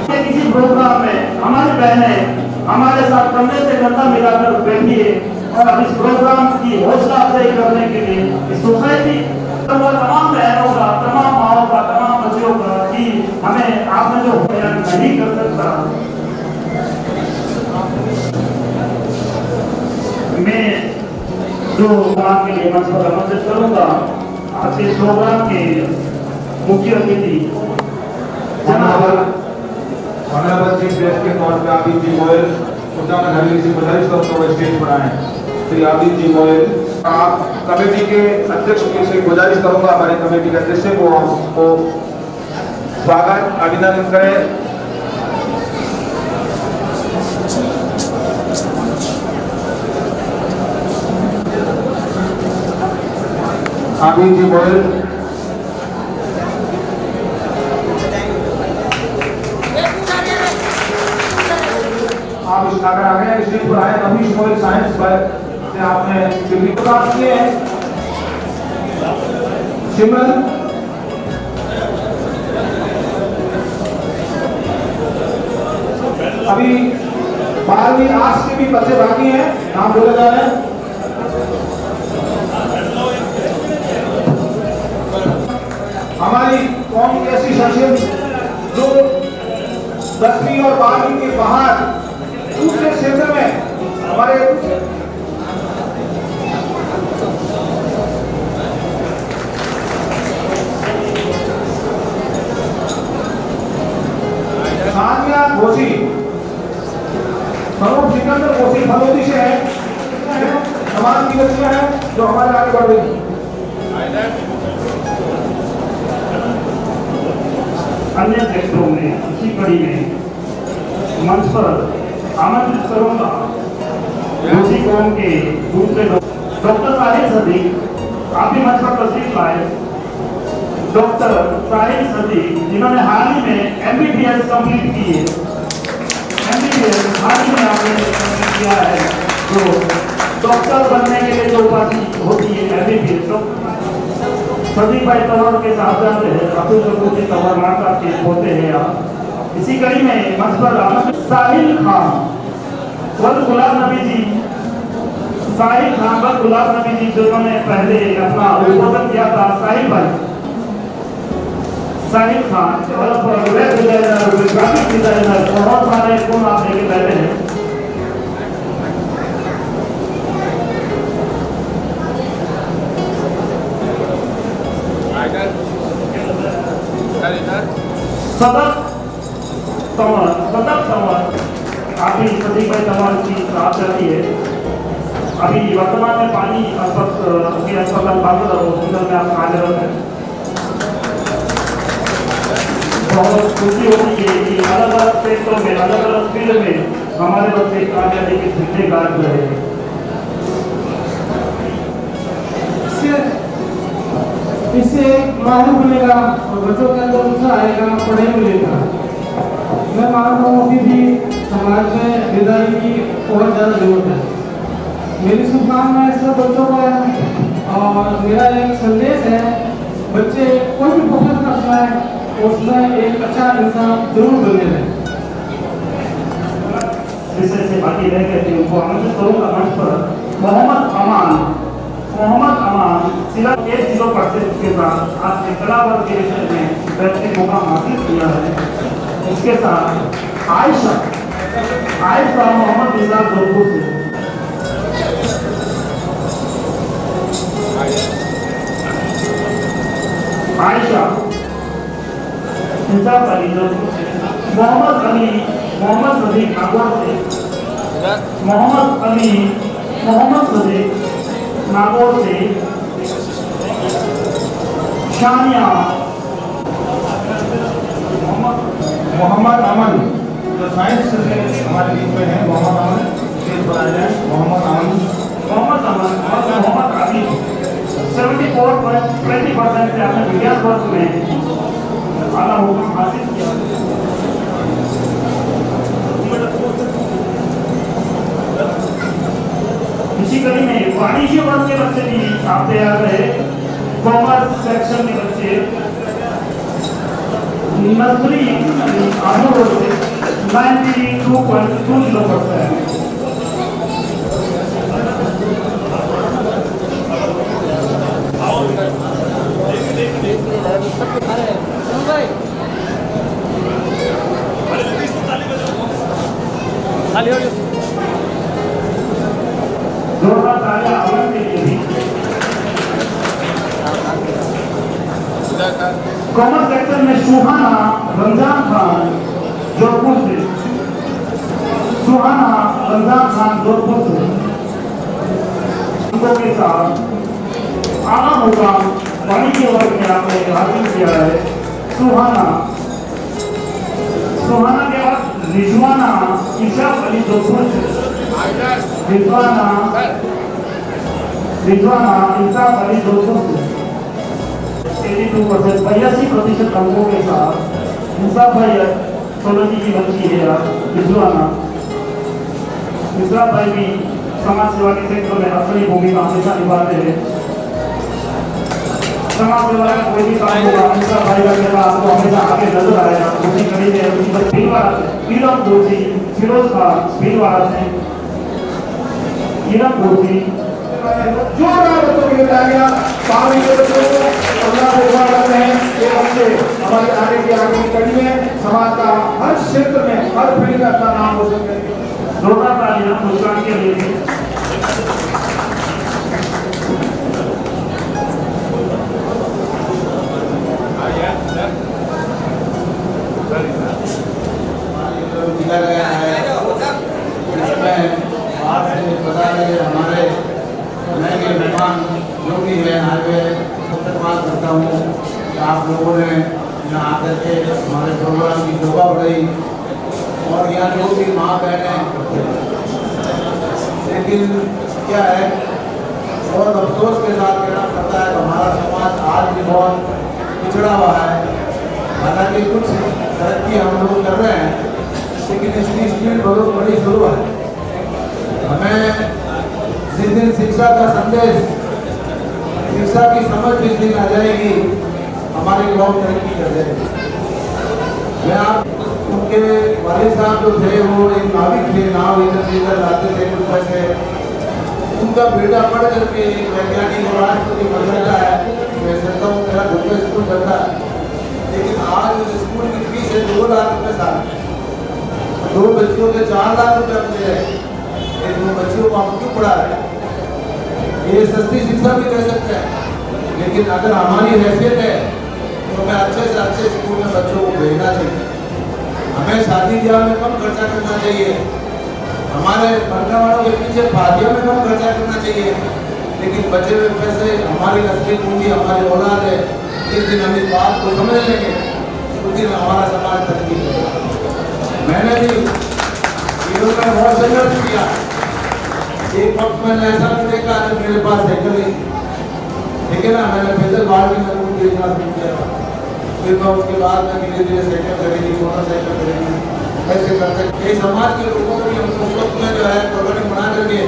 S5: किसी प्रोग्राम में हमारी बहनें हमारे साथ कंधे से कंधा मिलाकर बैठी है और अब इस प्रोग्राम की हौसला अफजाई करने के लिए इस सोसाइटी तमाम बहनों का, तमाम माओ का, तमाम बच्चों का कि हमें आपने जो बयान नहीं कर सकता, मैं जो प्रोग्राम के लिए मंच पर आमंत्रित करूंगा आज के प्रोग्राम के मुख्य अतिथि
S6: ऑनरेबल चीफ गेस्ट के तौर पे आबिद जी गोयल खुदा में हवेली से गुजारिश करता हूँ स्टेज पर आए। श्री आबिद जी गोयल, आप कमेटी के अध्यक्ष से गुजारिश करूंगा हमारे कमेटी के अध्यक्ष को आपको स्वागत अभिनंदन करें। आबिद जी गोयल, आप इस अगर आगे स्टेज पर आए रमेश गोयल साइंस से आपने डिग्री प्राप्त की है। सिमरन, अभी 12वीं आर्ट्स के भी बच्चे बाकी हैं, नाम बोले जा रहे हैं। हमारी कौम की ऐसी शख्सियत जो 10वीं और 12वीं के बाहर दूसरे क्षेत्र में हमारे सानिया घोषी, स्वरूप सिकंदर घोषी फलोदी से है, समाज की बच्चियां हैं जो हमारे आगे बढ़ रही हैं।
S5: अन्य क्षेत्रों में इसी कड़ी में मंच पर आमंत्रित करूंगा रूसी कौम के दूसरे डॉक्टर साहिल सदीक, आप भी मंच पर तशरीफ लाए। डॉक्टर साहिल सदीक जिन्होंने हाल ही में MBBS कंप्लीट की है, MBBS हाल ही में आपने कंप्लीट किया है। तो डॉक्टर बनने के लिए जो उपाधि होती है MBBS, सदीक भाई तंवर के साहबजादे हैं, अब्दुल शकूर जी तंवर साहब के पोते हैं आप। इसी कड़ी में मंच पर साहिल खान वल गुलाब नबी जी, साहिल खान वल गुलाब नबी जी जिन्होंने पहले अपना उद्बोधन किया था, साहिल भाई, साहिल खान और वेब डिजाइनर, ग्राफिक डिजाइनर, बहुत सारे गुण आप लेके बैठे हैं। सदक तंवर आप अभी प्रतीक भाई तमाम की बात चलती है। अभी वर्तमान में पानी अस्पताल बागोद हॉस्पिटल में आप कार्यरत हैं। बहुत खुशी होती है कि अलग अलग क्षेत्रों में अलग अलग फील्ड में हमारे बच्चे कामयाबी के झंडे गाड़ रहे हैं।
S2: इससे एक माहौल बनेगा और बच्चों के अंदर उत्साह आएगा पढ़ाई को लेकर। मैं मानता हूँ कि भी समाज में बेदारी की बहुत ज़्यादा जरूरत है। मेरी शुभकामनाएं सब बच्चों को है और मेरा एक संदेश है, बच्चे कोई भी फोकस करता है उसमें एक अच्छा इंसान जरूर बनने लगे।
S5: विषय से बाकी रह गए थे उनको आमंत्रित करूँगा मंच पर। मोहम्मद अमान सिर्फ 10% के साथ आज के कला वर्ग के विषय में बैठने को मुकाम हासिल किया है। इसके साथ आयशा मोहम्मद निसार जोधपुर से। आयशा इंसाफ अली जोधपुर से। मोहम्मद सदीक नागौर से। मोहम्मद सदीक नागौर से। शानिया
S6: मोहम्मद अमन जो साइंस से हमारे बीच में है, मोहम्मद अमन स्टेज पर आए हैं। मोहम्मद अमन
S5: और मोहम्मद आबिद 74.20% से आपने विज्ञान वर्ग में आला मुकाम हासिल किया। इसी कड़ी में वाणिज्य वर्ग के बच्चे भी आप तैयार रहे। कॉमर्स सेक्शन के बच्चे नर्सरी आनंद से 92.20%। जोरदार तालियां अमन के लिए भी। कॉमर्स सेक्टर में सुहाना रमजान खान जोधपुर से। के साथ आला मुकाम वाणिज्य वर्ग में आपने हासिल किया है। सुहाना के बाद रिजवाना इशाक अली जोधपुर से। रिजवाना इशाक अली जोधपुर से 82%, 82% अंकों के साथ मुसाफ भाई सोलंकी की बच्ची है रिजवाना। मुसाफ भाई भी समाज सेवा के क्षेत्र में अपनी भूमिका हमेशा निभाते हैं। समाज सेवा का कोई भी काम होगा मुसाफ भाई का कहना आपको हमेशा आगे नजर आएगा। उसी कड़ी में उनकी भीलवाड़ा से ईरम दोषी फिरोज खान भीलवाड़ा से ईरम दोषी
S2: जोरदार बच्चों के लिए तालियां पानी के बच्चों को अल्लाह से दुआ करते हैं कि बच्चे हमारे आगे की कड़ी में समाज का हर क्षेत्र में हर फील्ड में अपना नाम रोशन करेंगे।
S5: जोरदार तालियां मुस्कान के लिए भी।
S8: दिया गया है इसमें बता रहे हमारे नए मेहमान जो भी है हाईवे धन्यवाद करता हूँ कि आप लोगों ने यहाँ आकर के हमारे प्रोग्राम की शोभा बढ़ाई और यहाँ जो भी माँ बहनें। लेकिन क्या है बहुत अफसोस के साथ कहना पड़ता है कि हमारा समाज आज भी बहुत पिछड़ा हुआ है। हालांकि कुछ तरक्की हम लोग कर रहे हैं लेकिन इसकी स्पीड बहुत बड़ी शुरू है। हमें जिस दिन शिक्षा का संदेश शिक्षा की समझ जिस दिन आ जाएगी हमारी बहुत तरक्की कर जाएगी। मैं आप उनके वालिद साहब जो थे वो एक नाविक थे, नाव इधर इधर लाते थे कुछ पैसे। उनका बेटा पढ़ करके एक वैज्ञानिक और राष्ट्रपति बन सकता है। मैं सोचता हूँ मेरा खुद का स्कूल चलता है लेकिन आज उस स्कूल की फीस है 2 लाख रुपये साल। 2 बच्चियों के 4 लाख रुपये अपने ये 2 बच्चियों को हम क्यों पढ़ा रहे हैं? ये सस्ती शिक्षा भी कह सकते हैं लेकिन अगर हमारी हैसियत है तो हमें अच्छे से अच्छे स्कूल में बच्चों को भेजना चाहिए। हमें शादी ब्याह में कम खर्चा करना चाहिए। हमारे पढ़ने वालों के पीछे फादियों में कम खर्चा करना चाहिए, लेकिन बचे हुए पैसे हमारी असली पूंजी हमारी औलाद है। जिस दिन हम इस बात को समझ लेंगे उस दिन हमारा समाज तरक्की करेगा। मैंने भी जीवन में बहुत संघर्ष किया। एक वक्त मैंने ऐसा भी देखा कि मेरे पास साइकिल नहीं, ठीक है ना, मैंने पैदल बाहर में रूट बेचना शुरू किया था। फिर मैं उसके बाद में धीरे धीरे साइकिल खरीदी, मोटरसाइकिल खरीदी, ऐसे करते ये समाज के लोगों को भी हम उस वक्त में जो है कॉलोनी बना करके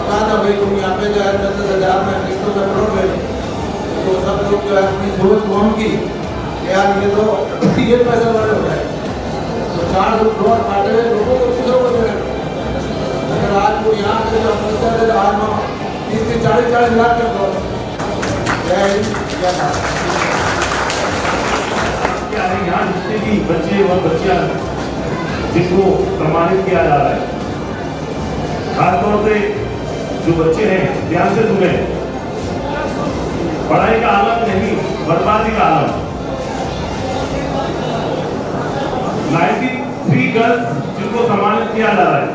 S8: कहा था भाई तुम यहाँ पे जो है 10,000 में किस्तों में करोड़ रहे, तो सब लोग जो है अपनी सोच कौन की यार ये तो ये पैसे वाले हो जाए, तो 4 करोड़ काटे हुए लोगों को किसी को दे। अगर आज वो यहाँ से जो पहुँचा है तो आज हम 30-40 लाख के करोड़
S3: यहाँ जितने भी बच्चे और बच्चियां जिनको सम्मानित किया जा रहा है, खासतौर से जो बच्चे हैं ध्यान से सुने, पढ़ाई का आलम नहीं बर्बादी का आलम। 93 गर्ल्स जिनको सम्मानित किया जा रहा है,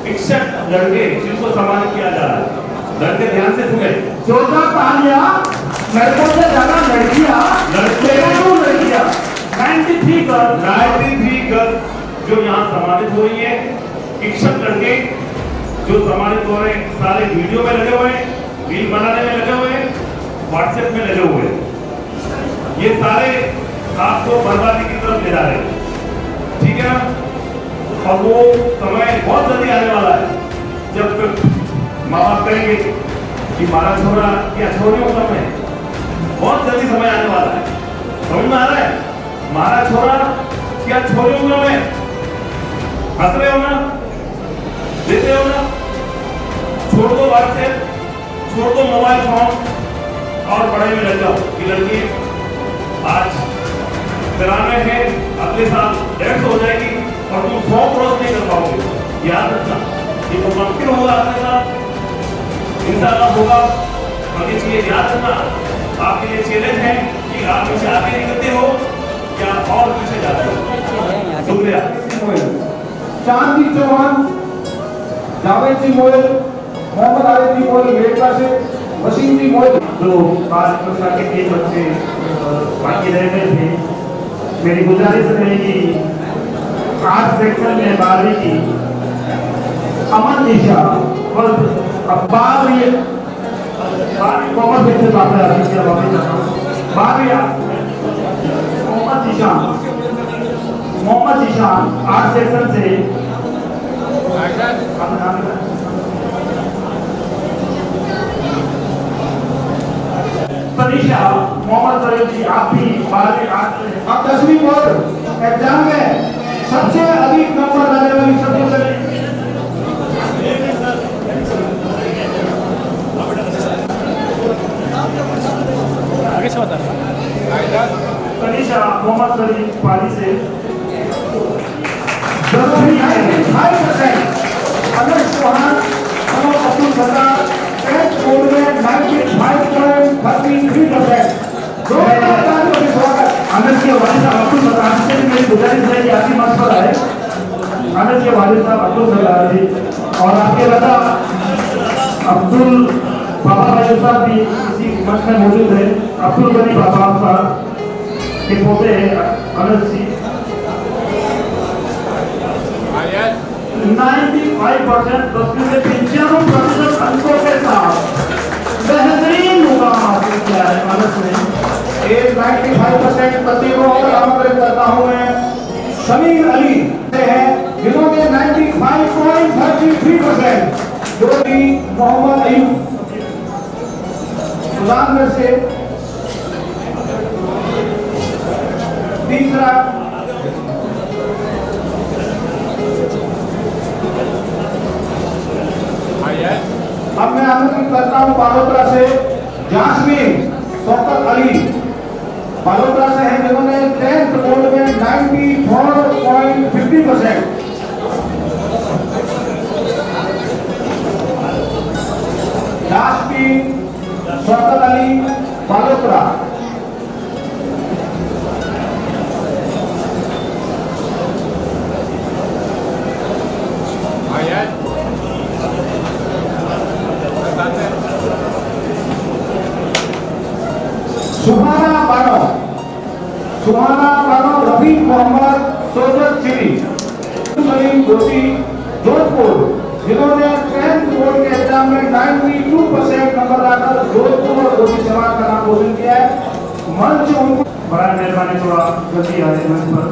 S3: 61 लड़के जिनको सम्मानित किया जा रहा है। लड़के ध्यान से सुने,
S5: 14 तालियां लड़कों से ज्यादा लड़कियां, लड़कियां 93
S3: गर्ल्स जो यहाँ सम्मानित हो रही है, 61 लड़के जो सम्मानित हो रहे हैं, सारे वीडियो में लगे हुए हैं, रील बनाने में लगे हुए हैं, व्हाट्सएप में लगे हुए हैं। ये सारे आपको बर्बादी की तरफ ले जा रहे हैं, ठीक है ना। और वो समय बहुत जल्दी आने वाला है जब माँ बाप कहेंगे कि हमारा छोरा या छोरी उम्र में, बहुत जल्दी समय आने वाला है। समझ में आ रहा है? हमारा छोरा या छोरी उम्र में हंस रहे हो ना, देते हो ना, छोड़ दो व्हाट्सएप, छोड़ दो मोबाइल फोन और पढ़ाई में लग जाओ। कि लड़की आज 93 है, अगले साल 150 हो जाएगी और तुम 100 क्रॉस नहीं कर पाओगे। याद रखना, ये तो मुमकिन होगा आपके साथ, इंशाल्लाह होगा। और ये चीजें याद रखना, आपके लिए चैलेंज है कि आप पीछे आगे निकलते हो या और पीछे जाते हो। शुक्रिया।
S6: चांद जी चौहान, जावेद जी मोयल, मोहम्मद आरिफ जी मोयल मेरठा से, वसीम जी मोयल।
S5: जो 5 कक्षा के 3 बच्चे बाकी रह गए थे, मेरी गुजारिश रहेगी आर्ट सेक्शन में 12वीं की अमन निशा और बारहवीं commerce section Mohammad Ishaan art section से तनीषा मोहम्मद सरीफ जी, आप भी 12वीं आर्ट से।
S6: अब 10वीं बोर्ड एग्जाम में सबसे अधिक नंबर लाने वाली सबसे
S5: तनीषा मोहम्मद सरीफ पाली से
S6: 95%, अनस चौहान, मनोज अब्दुल सत्तार, 10th बोर्ड में 95.33%।
S5: आनंद के वालिद साहब अब्दुल सत्तार से मेरी गुजारिश है कि आपकी मंच पर आए। आनंद के वालिद साहब अब्दुल सत्तार जी और आपके लता अब्दुल बाबा भाई साहब भी इसी मंच में मौजूद है। अब्दुल गनी बाबा साहब के पोते हैं आनंद जी। 95% 10 से 95% अंकों के साथ बेहतरीन मुकाम हासिल किया है आनंद ने।
S6: 95% प्रतिभा और आमंत्रित करता हूं मैं समीर अली से हैं, जिन्होंने 95.33%, जो कि मोहम्मद अयूब सुजानगढ़ से तीसरा, अब मैं आमंत्रित करता हूं बालोतरा से जासमीन शौकत अली, बालोतरा से हैं, जिन्होंने 10th बोर्ड में 94.50%। जासमीन शौकत अली बालोतरा। सुहाना बानो रफीक मोहम्मद सोजत चिली सलीम जोशी जोधपुर, जिन्होंने 10th बोर्ड के एग्जाम में 92% नंबर लाकर जोधपुर और जोशी समाज का नाम रोशन किया है। मंच उनको
S5: बड़ा मेहरबानी थोड़ा जल्दी आ जाए मंच पर।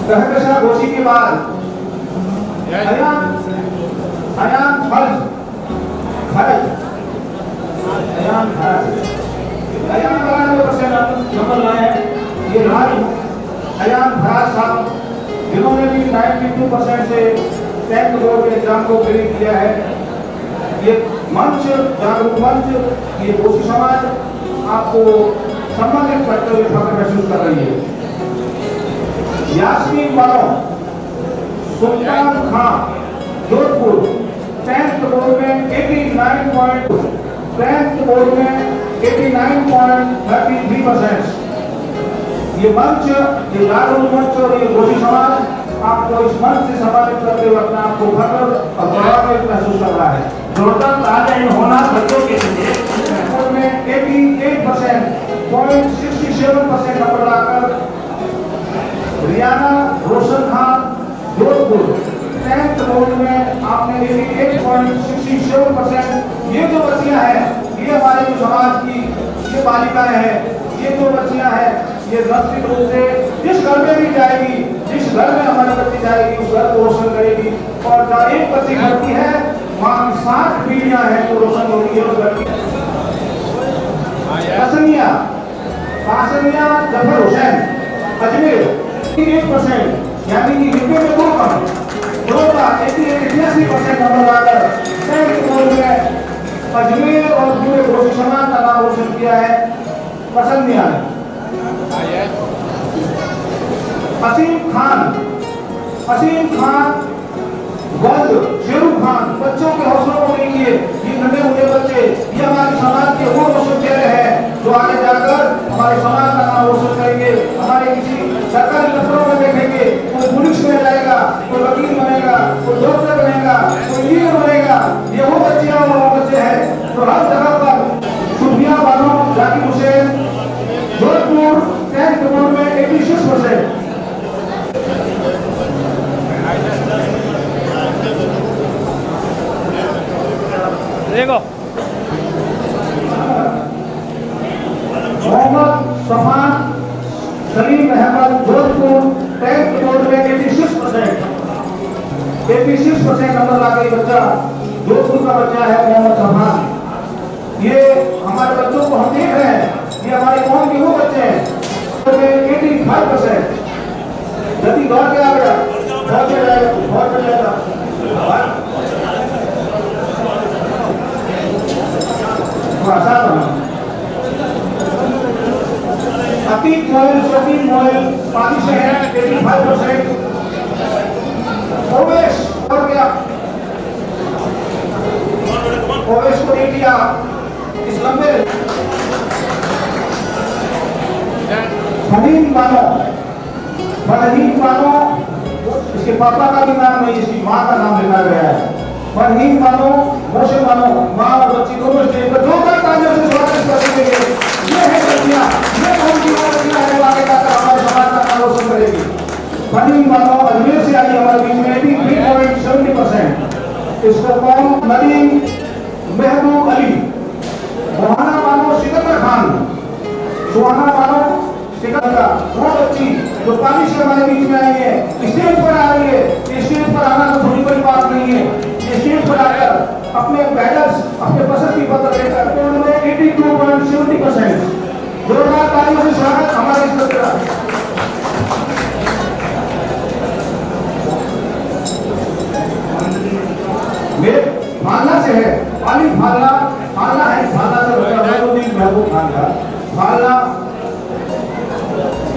S6: कहकशा घोषी के बाद अयान फर्ज अयान 92% नंबर लाए हैं। ये अयान फराज साहब, जिन्होंने भी 92% से 10th बोर्ड के एग्जाम को क्लियर किया है। ये मंच, जागरूक मंच, ये घोषी समाज आपको सम्मानित करते हुए फख्र महसूस कर रही है। यास्मीन बानो सुल्तान खान जोधपुर, 10th बोर्ड में 89.33%। ये मंच, ये जागरूक मंच और ये घोषी समाज आपको इस मंच से सम्मानित करते हुए अपने आप को फख्र और गौरव महसूस कर रहा है।
S5: जोरदार तालियां होना बच्चों के लिए।
S6: में 88.67% नंबर लाकर रियाना रोशन खान जोधपुर, 10th बोर्ड में आपने 88.67%। ये जो बच्चियां हैं, ये हमारे जो समाज की ये बालिकाएं हैं, ये जो बच्चियां हैं, ये निश्चित रूप से जिस घर में भी जाएगी, जिस घर में हमारी बच्ची जाएगी, उस घर को रोशन करेगी। और जहाँ एक बच्ची बढ़ती है वहाँ 60 पीढ़ियां हैं जो रोशन होती है उस घर की। कासनिया जफर हुसैन अजमेर 1% यानी कि हिंदी में 2 कम 88% नंबर लाकर 10th बोर्ड में अजमेर और पूरे घोषी समाज का नाम रोशन किया है। पसंदिया ने असीम खान वल्द शेरू खान, बच्चों के हौसलों को देखिए। ये नन्हे मुन्ने बच्चे, ये हमारे समाज के वो रोशन चेहरे हैं जो आगे जाकर हमारे समाज का नाम रोशन करेंगे। हमारे किसी सरकारी दफ्तरों में देखेंगे, कोई पुलिस में जाएगा, कोई वकील बनेगा, कोई डॉक्टर बनेगा, कोई इंजीनियर बनेगा। ये वो बच्चे और वो बच्चे हैं जो हर जगह पर सुफिया बानो जाकिर हुसैन जोधपुर, 10th बोर्ड में 86%।
S7: देखो
S6: मोहम्मद सफान सलीम अहमद जोधपुर, 10th बोर्ड में 86% नंबर लाकर बच्चा जोधपुर का बच्चा है मोहम्मद सफान। ये हमारे बच्चों को हम देख रहे हैं, ये हमारे कौम के वो बच्चे हैं 85%। यदि दौड़ के आ गया बहुत जाएगा। अतीक मोइल, शकील मोइल पानी से है 85%। ओवेश और क्या ओवेश को देख लिया इस लंबे। फहीम बानो, इसके पापा का भी नाम नहीं, इसकी माँ का नाम लिखा गया है। फहीम बानो, मोशे बानो, माँ और बच्ची दोनों स्टेज पर जोरदार तालियों से स्वागत करेंगे। ये है बच्चियां, ये कौन सी बच्चियां हैं जो आगे जाकर हमारे समाज का नाम रोशन करेगी। फहीम बानो अजमेर से आई हमारे बीच में 83.70%। इसको कौन नदीम महबूब अली, सुहाना बानो सिकंदर खान, सुहाना बानो सिकंदर, वो बच्ची जो पानी से हमारे बीच में आई है, स्टेज पर आ रही है। स्टेज पर आना तो थोड़ी बड़ी बात नहीं है। स्टेज पर आकर अपने मेडल्स, अपने प्रशस्ति पत्र लेकर 82.70%। जोरदार तालियों से स्वागत हमारे इस बच्चे का। मेरे फालना से है, फालना है, फालना से महबूब खान का फालना।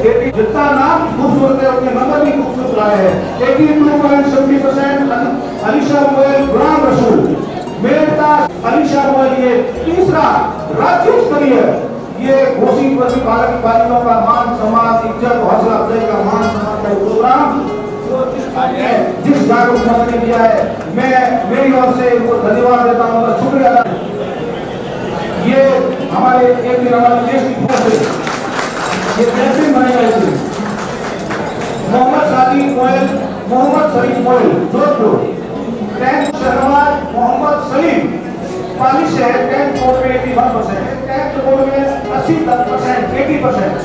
S6: जितना नाम खूबसूरत है उतने नंबर भी खूबसूरत लाए हैं। 82.70%। अलीशा मोयल गुलाम रसूल, मेहता अलीशा मोयल, ये तीसरा राज्य स्तरीय ये घोषी प्रतिपालक बालिकाओं का मान सम्मान, इज्जत, हौसला अफजाई का मान सम्मान का प्रोग्राम जिस जागरूक मंच ने किया है, मैं मेरी ओर से उनको धन्यवाद देता हूँ, शुक्रिया अदा। ये हमारे एक दिन हमारे देश की फोर्स है, ये कैसे बने गए थे। मोहम्मद सलीम मोइल जोधपुर, 10th शहरवाज मोहम्मद सलीम पाली शहर, 10th बोर्ड में 81%, 10th बोर्ड में 80%, 80%।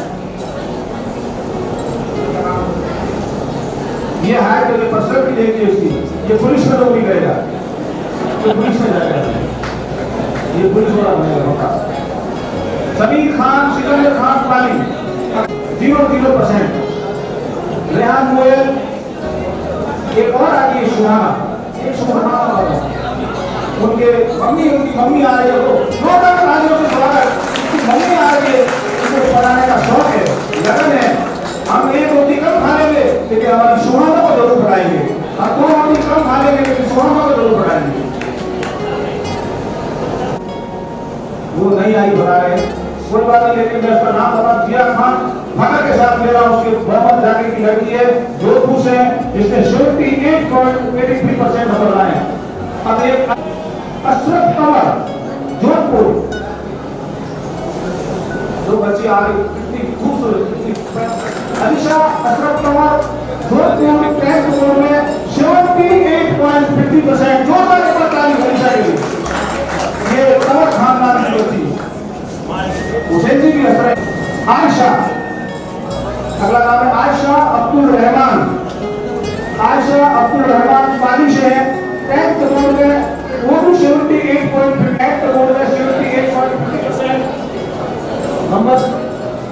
S6: ये हाई तो ये पर्सनल की देखिए इसकी, ये पुलिस में लोग नहीं करेगा, तो पुलिस में जाएगा, ये पुलिस वाला बनेगा। समीर खान, सिकंदर खान पाली 0% रेहान मोयल, एक और आ गई सुहाना, एक सुहाना उनकी मम्मी आ रही है, वो 2 तालियों से स्वागत, मम्मी आ रही है, उनको पढ़ाने का शौक है, लगन है। हम एक रोटी कम खा लेंगे लेकिन हमारी सुहाना को जरूर पढ़ाएंगे, हम 2 रोटी कम खा लेंगे लेकिन सुहाना को जरूर पढ़ाएंगे। वो नहीं आई बता रहे, कोई बात नहीं, लेकिन मैं उसका नाम बता, जिया खान फखर के साथ ले रहा हूं, उसके मोहम्मद जाकिर की लड़की है, जोधपुर से, जिसने 78.83% नंबर लाए। अब एक अशरफ कंवर जोधपुर, 2 बच्ची आ गई, कितनी खूबसूरत अलीशा अशरफ कंवर जोधपुर, 10th बोर्ड में 78.50%। जोरदार नंबर ताली अलीशा के लिए। ये कंवर खानदान की बच्ची हुसैन जी की असर। आयशा, अगला नाम है आयशा अब्दुल रहमान, आयशा अब्दुल रहमान पाली से है, 10th बोर्ड में वो भी 78.50%, बोर्ड में 78.50% नंबर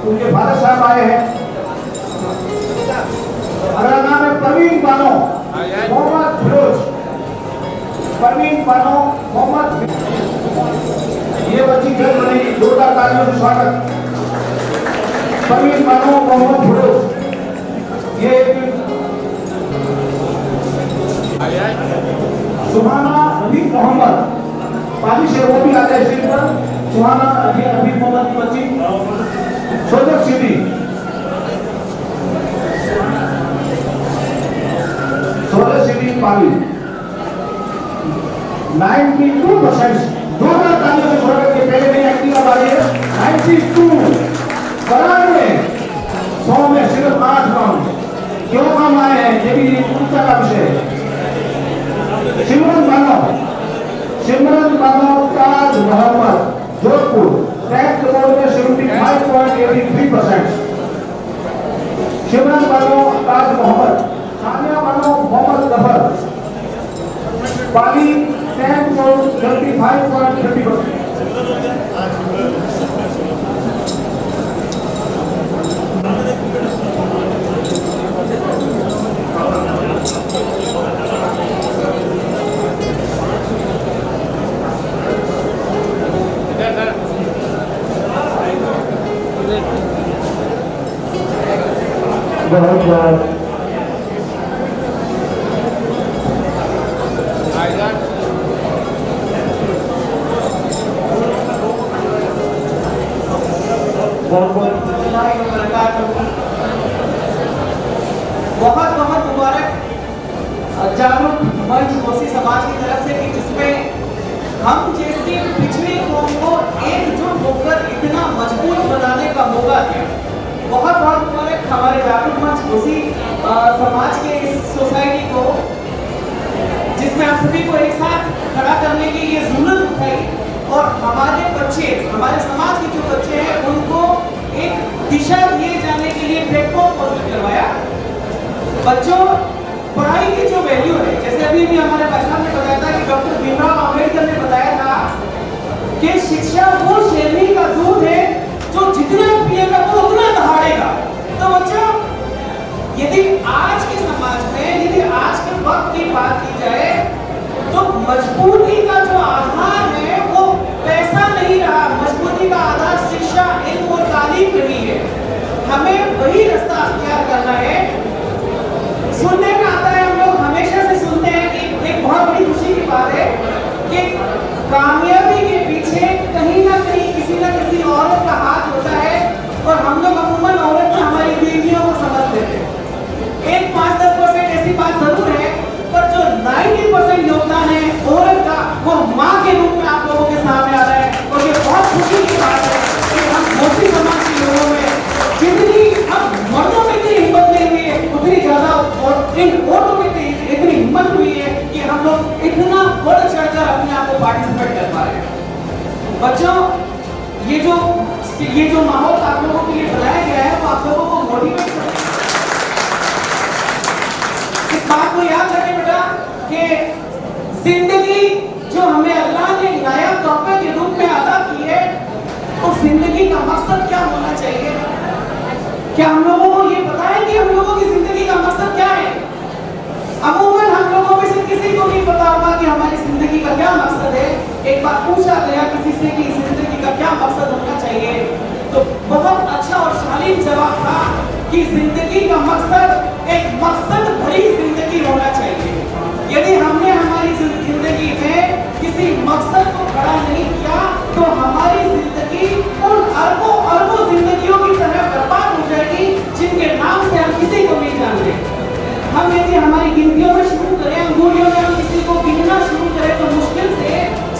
S6: उनके फादर साहब आए हैं। अगला नाम है परवीन बानो मोहम्मद फिरोज, परवीन बानो मोहम्मद, ये बच्ची जज बनेगी, 2 तालियों से स्वागत। परवीन बानो मोहम्मद फिरोज, ये सुहाना अभी मोहम्मद पाली से, वो भी आ जाए स्टेज पर। सुहाना अभी मोहम्मद की बच्ची सोजत सिटी, सोजत सिटी पाली 92%। 2 तालियों से स्वागत के पहले नहीं एक्टिंग का बारी है। 92 92 100 में सिर्फ 8 राउंड क्यों कम आए हैं, ये भी पूछता का विषय है। सिमरन बानो ताज मोहम्मद जोधपुर, 10th बोर्ड में 75.83%। सिमरन बानो ताज मोहम्मद, सानिया बानो मोहम्मद जफर पाली, 10th बोर्ड 75.30%। बहुत बहुत मुबारक जागरूक मंच कोसी समाज की तरफ से, कि जिसमें हम जैसी पिछड़ी कौम को एकजुट होकर इतना मजबूत बनाने का मौका दिया। बहुत बहुत मुबारक हमारे जागरूक मंच कोसी समाज के इस सोसाइटी को, जिसमें आप सभी को एक साथ खड़ा करने की ये जरूरत उठाई और हमारे बच्चे, हमारे समाज के जो बच्चे हैं, उनको एक दिशा दिए जाने के लिए प्लेटफॉर्म प्रस्तुत करवाया। बच्चों, पढ़ाई की जो वैल्यू है, जैसे अभी भी हमारे भाई साहब ने बताया था कि डॉक्टर भीमराव अंबेडकर ने बताया था कि शिक्षा वो शेरनी का दूध है जो जितना पिएगा वो उतना दहाड़ेगा। तो बच्चों, यदि आज के समाज में, यदि आज के वक्त की बात की जाए, तो मजबूती का जो आधार है वो पैसा नहीं रहा, मजबूती का आधार शिक्षा, इल्म और तालीम रही है। हमें वही रास्ता अख्तियार करना है। सुनने में आता है, हम लोग हमेशा से सुनते हैं कि एक बहुत बड़ी खुशी की बात है कि कामयाबी के पीछे कहीं ना कहीं किसी न किसी औरत का हाथ होता है, और हम लोग अमूमन औरत में हमारी बीवियों को समझ लेते हैं। एक 5-10% ऐसी बात जरूर है, पर जो 90% योगदान है औरत का, वो माँ के रूप में आप लोगों के सामने आ रहा है, और ये बहुत खुशी
S1: इतना बढ़ चढ़कर अपने आप को पार्टिसिपेट कर पा रहे हैं। बच्चों, ये जो माहौल आप लोगों के लिए बनाया गया है वो आप लोगों को मोटिवेट करता है। इस बात को याद रखें बेटा कि जिंदगी जो हमें अल्लाह ने नायाब तोहफे के रूप में अदा की है, तो जिंदगी का मकसद क्या होना चाहिए? क्या हम लोगों को ये पता है कि हम लोगों की जिंदगी का मकसद क्या है? अमूमन हम लोगों में से किसी को नहीं पता होगा कि हमारी जिंदगी का क्या मकसद है। एक बार पूछा गया किसी से कि जिंदगी का क्या मकसद होना चाहिए, तो बहुत अच्छा और शालीन जवाब था कि जिंदगी का मकसद एक मकसद भरी जिंदगी होना चाहिए। यदि हमने हमारी जिंदगी में किसी मकसद को खड़ा नहीं किया तो हमारी जिंदगी उन अरबों अरबों जिंदगियों की तरह बर्बाद हो जाएगी जिनके नाम से हम किसी को नहीं जानते। हम यदि हमारी गिनतियों में शुरू करें, अंगुलियों में हम किसी को गिनना शुरू करें तो मुश्किल से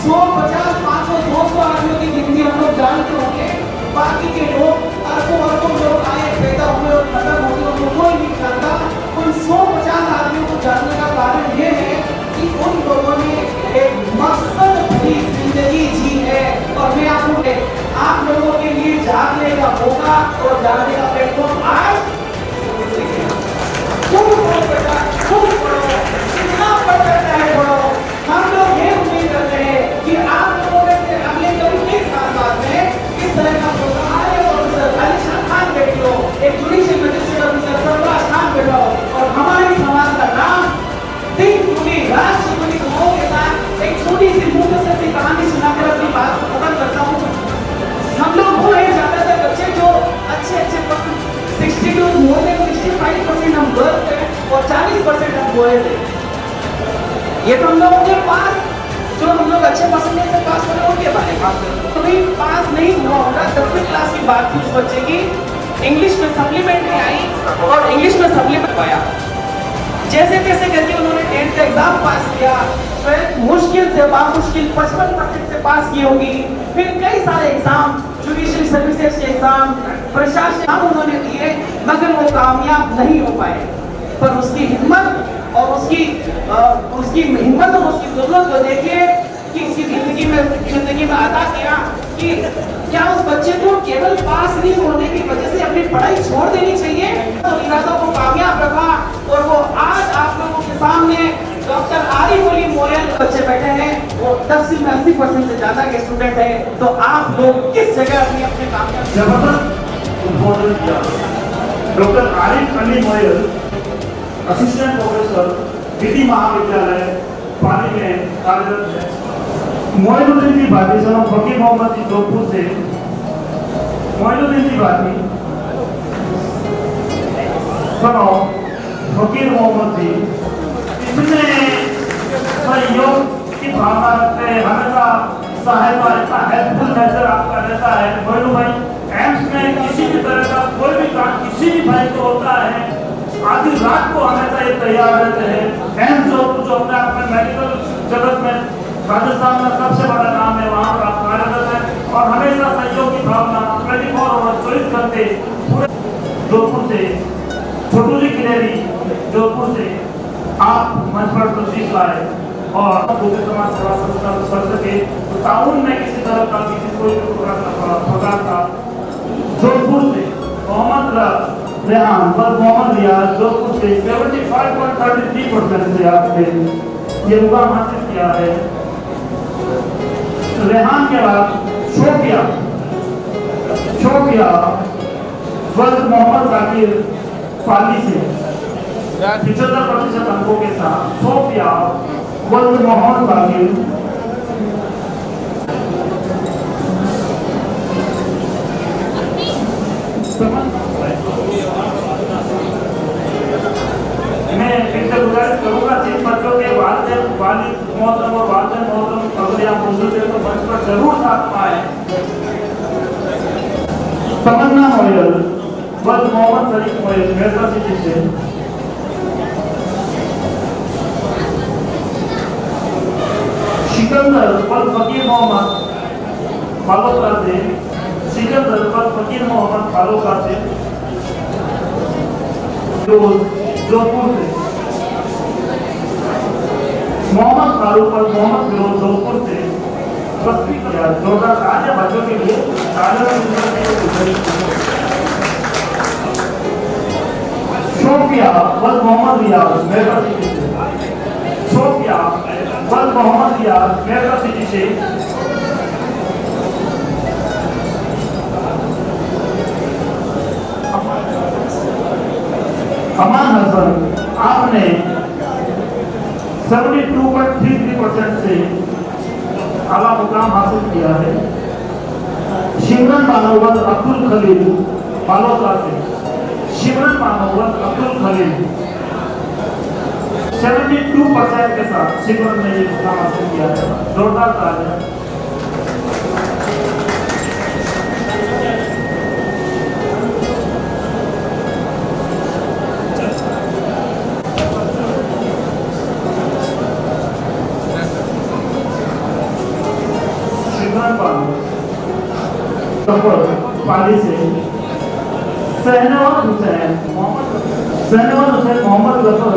S1: 100, 50, 500, 200 आदमियों की गिनती हम लोग जानते होंगे। बाकी के लोग अरबों अरबों लोग आए, पैदा हुए और खत्म हो गए, उनको कोई नहीं जानता। उन 100-50 आदमियों को जानने का कारण ये है कि उन लोगों ने एक मकसद भरी जिंदगी जी है। और मैं आप लोगों के लिए जागने का मौका और जागने का प्लेटफॉर्म आज जितना पढ़ सकता है पढ़ो। हम लोग ये उम्मीद करते हैं कि आप लोगों में से अगले करीब 1 साल बाद में इस तरह का प्रोग्राम आलिशान खान बैठो, एक judicial magistrate officer Sarfaraz Khan बैठो और हमारी समाज का नाम 3 पूरी राष्ट्रपति समूह के साथ एक छोटी सी मुख्तसर सी कहानी सुनाकर अपनी बात को खत्म करता हूँ। हम लोग वो है ज्यादातर बच्चे जो अच्छे 62 more than 65% हम गर्ल्स हैं और 40% हम बॉयज हैं। ये तो हम लोगों के पास जो हम लोग अच्छे परसेंटेज से पास हुए उनके बारे में बात करें। कभी पास नहीं हुआ होगा 10वीं क्लास की बात थी उस बच्चे की, इंग्लिश में सप्लीमेंट्री आई और इंग्लिश में सप्लीमेंट पाया। जैसे तैसे करके उन्होंने 10th का एग्जाम पास किया, फिर मुश्किल से बामुश्किल 55% से पास की होगी। फिर कई सारे एग्जाम, जुडिशियल सर्विसेज के एग्जाम, प्रशासन उन्होंने दिए, मगर वो कामयाब नहीं हो पाए। पर उसकी हिम्मत और उसकी हिम्मत और उसकी जरूरत को देखिए कि उसकी जिंदगी में अदा किया कि क्या उस बच्चे को केवल पास नहीं होने की वजह से अपनी पढ़ाई छोड़ देनी चाहिए? तो इरादों को कामयाब रखा और वो आज आप लोगों के सामने डॉक्टर आरिफ अली मोयल बच्चे बैठे हैं, वो 10 में 80% से ज्यादा के स्टूडेंट हैं। तो आप लोग किस जगह अपने कामयाब
S5: जबरदस्त उद्बोधन किया। Doctor Arif Ali Moyal, assistant professor, विधि महाविद्यालय पाली में कार्यरत है। मोइनुद्दीन जी भाटी सर फकीर मोहम्मद जी जोधपुर से। मोइनुद्दीन जी भाटी सर फकीर मोहम्मद जी इतने सहयोग की भावना रखते हैं, हमेशा सहायता, इतना हेल्पफुल नेचर आपका रहता है। मोइनू भाई एम्स में किसी भी तरह का कोई भी काम किसी भी भाई को होता है, आधी रात को हमेशा ये तैयार रहते हैं। एम्स जो अपने आप में मेडिकल जगत में राजस्थान में सबसे बड़ा नाम है, वहाँ पर आप कार्यरत हैं और हमेशा सहयोग की भावना 24 और 24 घंटे पूरे जोधपुर से छोटू जी खिलेरी जोधपुर से आप मंच पर तशरीफ लाए और दूसरे समाज सेवा संस्था कर सके ताउन में किसी तरह का किसी कोई प्रकार का जोधपुर से मोहम्मद रेहान पर मोहम्मद रियाज जोधपुर से 75.33% से आपने ये मुकाम हासिल किया है। रेहान के बाद शोफिया वल्द मोहम्मद जाकिर पाली से 75% अंकों के साथ सोफिया वल्द मोहम्मद जाकिर मैं फिर से गुजारिश करूंगा जिन बच्चों के वालिद मोहतरम और वालिदैन मोहतरम अगर यहाँ मौजूद है तो मंच पर जरूर साथ आए। तमन्ना मोयल वल्द मोहम्मद शरीफ मोयल मेरठा सिटी से। सिकंदर वल्द फकीर मोहम्मद फालोका से। सिकंदर वल्द फकीर मोहम्मद फालोका से जोधपुर से। मोहम्मद फारूक और मोहम्मद फिरोज जोधपुर से तस्वीर किया। जोरदार तालियां बच्चों के लिए। शोफिया वल मोहम्मद रियाज मेरका सिटी से। शोफिया वल मोहम्मद रियाज मेरका सिटी से। अमान हसन आपने 72.33% से आला मुकाम हासिल किया है। शिमरन बानोवत अब्दुल खलील बालोतरा से। शिमरन बानोवत अब्दुल खलील 72% के साथ शिमरन ने ये मुकाम हासिल किया है। जोरदार तालियां। पाली से सहनवाज हुसैन मोहम्मद गफर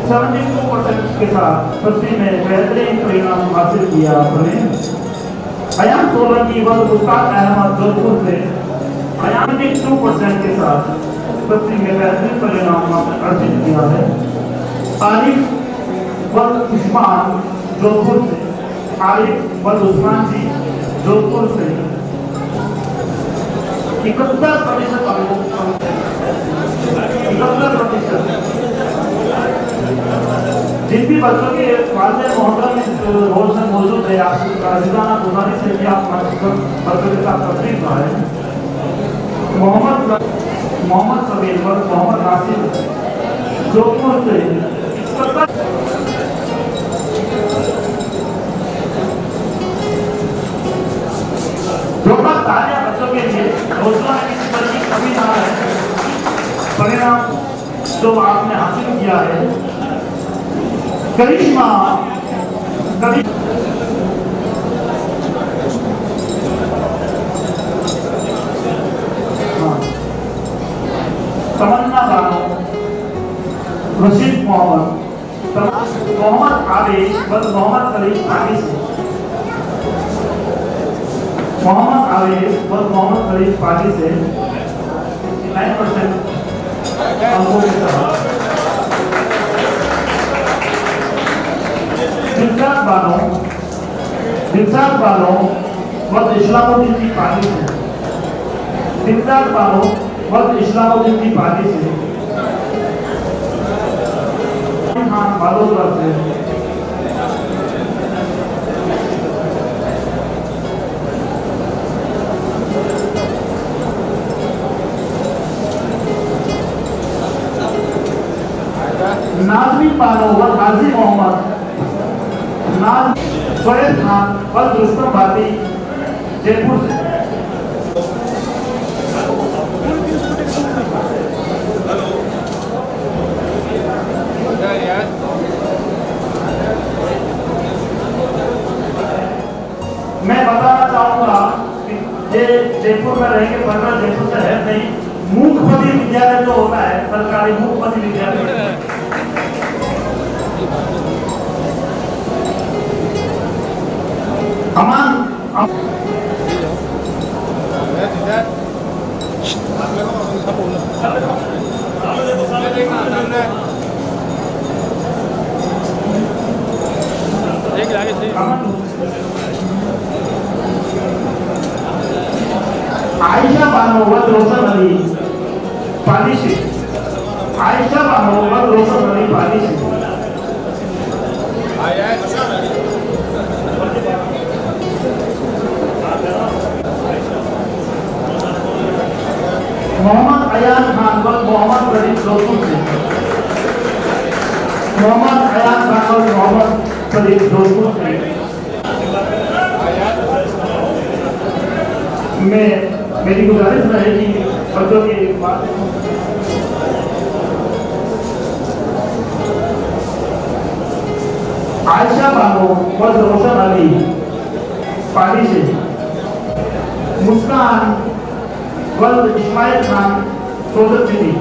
S5: 72% के साथ तस्वीर में बेहतरीन परिणाम हासिल किया आपने। अयान सोलंकी व उस्ताद अहमद जोधपुर से 72% के साथ तस्वीर में बेहतरीन परिणाम अर्जित किया है। आरिफ व उस्मान जोधपुर से। आरिफ व उस्मान जी जोधपुर से 71%। जिन भी बच्चों के वालिद मोहतरम इस रोल में मौजूद है, आप राजिदाना गुजारिश है कि आप बच्चों के साथ तस्वीर बनाएं। मोहम्मद समीर व मोहम्मद नासिर जोधपुर से 71। जोरदार तालियां बच्चों के लिए। हौसला में किसी तरह की कमी ना है। परिणाम जो आपने हासिल किया है। करिश्मा तमन्ना बानो रशीद मोहम्मद आवेश बल मोहम्मद सलीम आगे से। मोहम्मद आवेश व मोहम्मद खलीफ पाजी से 9% अंकों के साथ। दिलशाद बानो व इस्लामुद्दीन की पाजी से। दिलशाद बानो व इस्लामुद्दीन की पाजी से। खान बालोतरा से। नाज़मी बानो व गाजी मोहम्मद सोहेल खान व रुस्तम भाटी जयपुर से। मैं बताना चाहूंगा कि ये जयपुर में रहेंगे, 15 जयपुर से है नहीं। मूकपति विद्यालय जो होता है, सरकारी मूकपति विद्यालय, अमान आयशा बानो व रोशन अली पाली से। आयशा बानो व रोशन अली पाली से। मोहम्मद अयान खान व मोहम्मद फरीद जोधपुर से। मोहम्मद अयान खान व मोहम्मद फरीद जोधपुर से। मेरी गुजारिश रहेगी बच्चों की बात। आयशा बानो व रोशन अली पाली से। मुस्कान वल इस्माइल खान सोजत सिटी।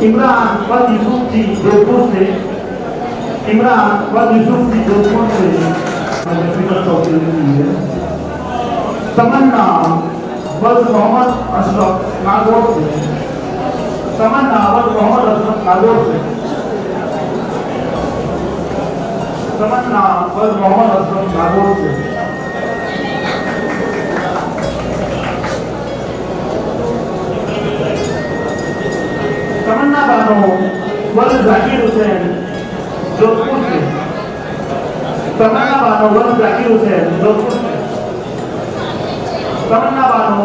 S5: इमरान व यूसुफ जी जोधपुर से, इमरान व यूसुफ जी जोधपुर से तमन्ना व मोहम्मद अशरफ नागौर से, तमन्ना व मोहम्मद अशरफ नागौर से, तमन्ना व मोहम्मद अशरफ नागौर से, तमन्ना बानो वल जाकिर हुसैन जोधपुर से, तमन्ना बानो वल जाकिर हुसैन जोधपुर से, तमन्ना बानो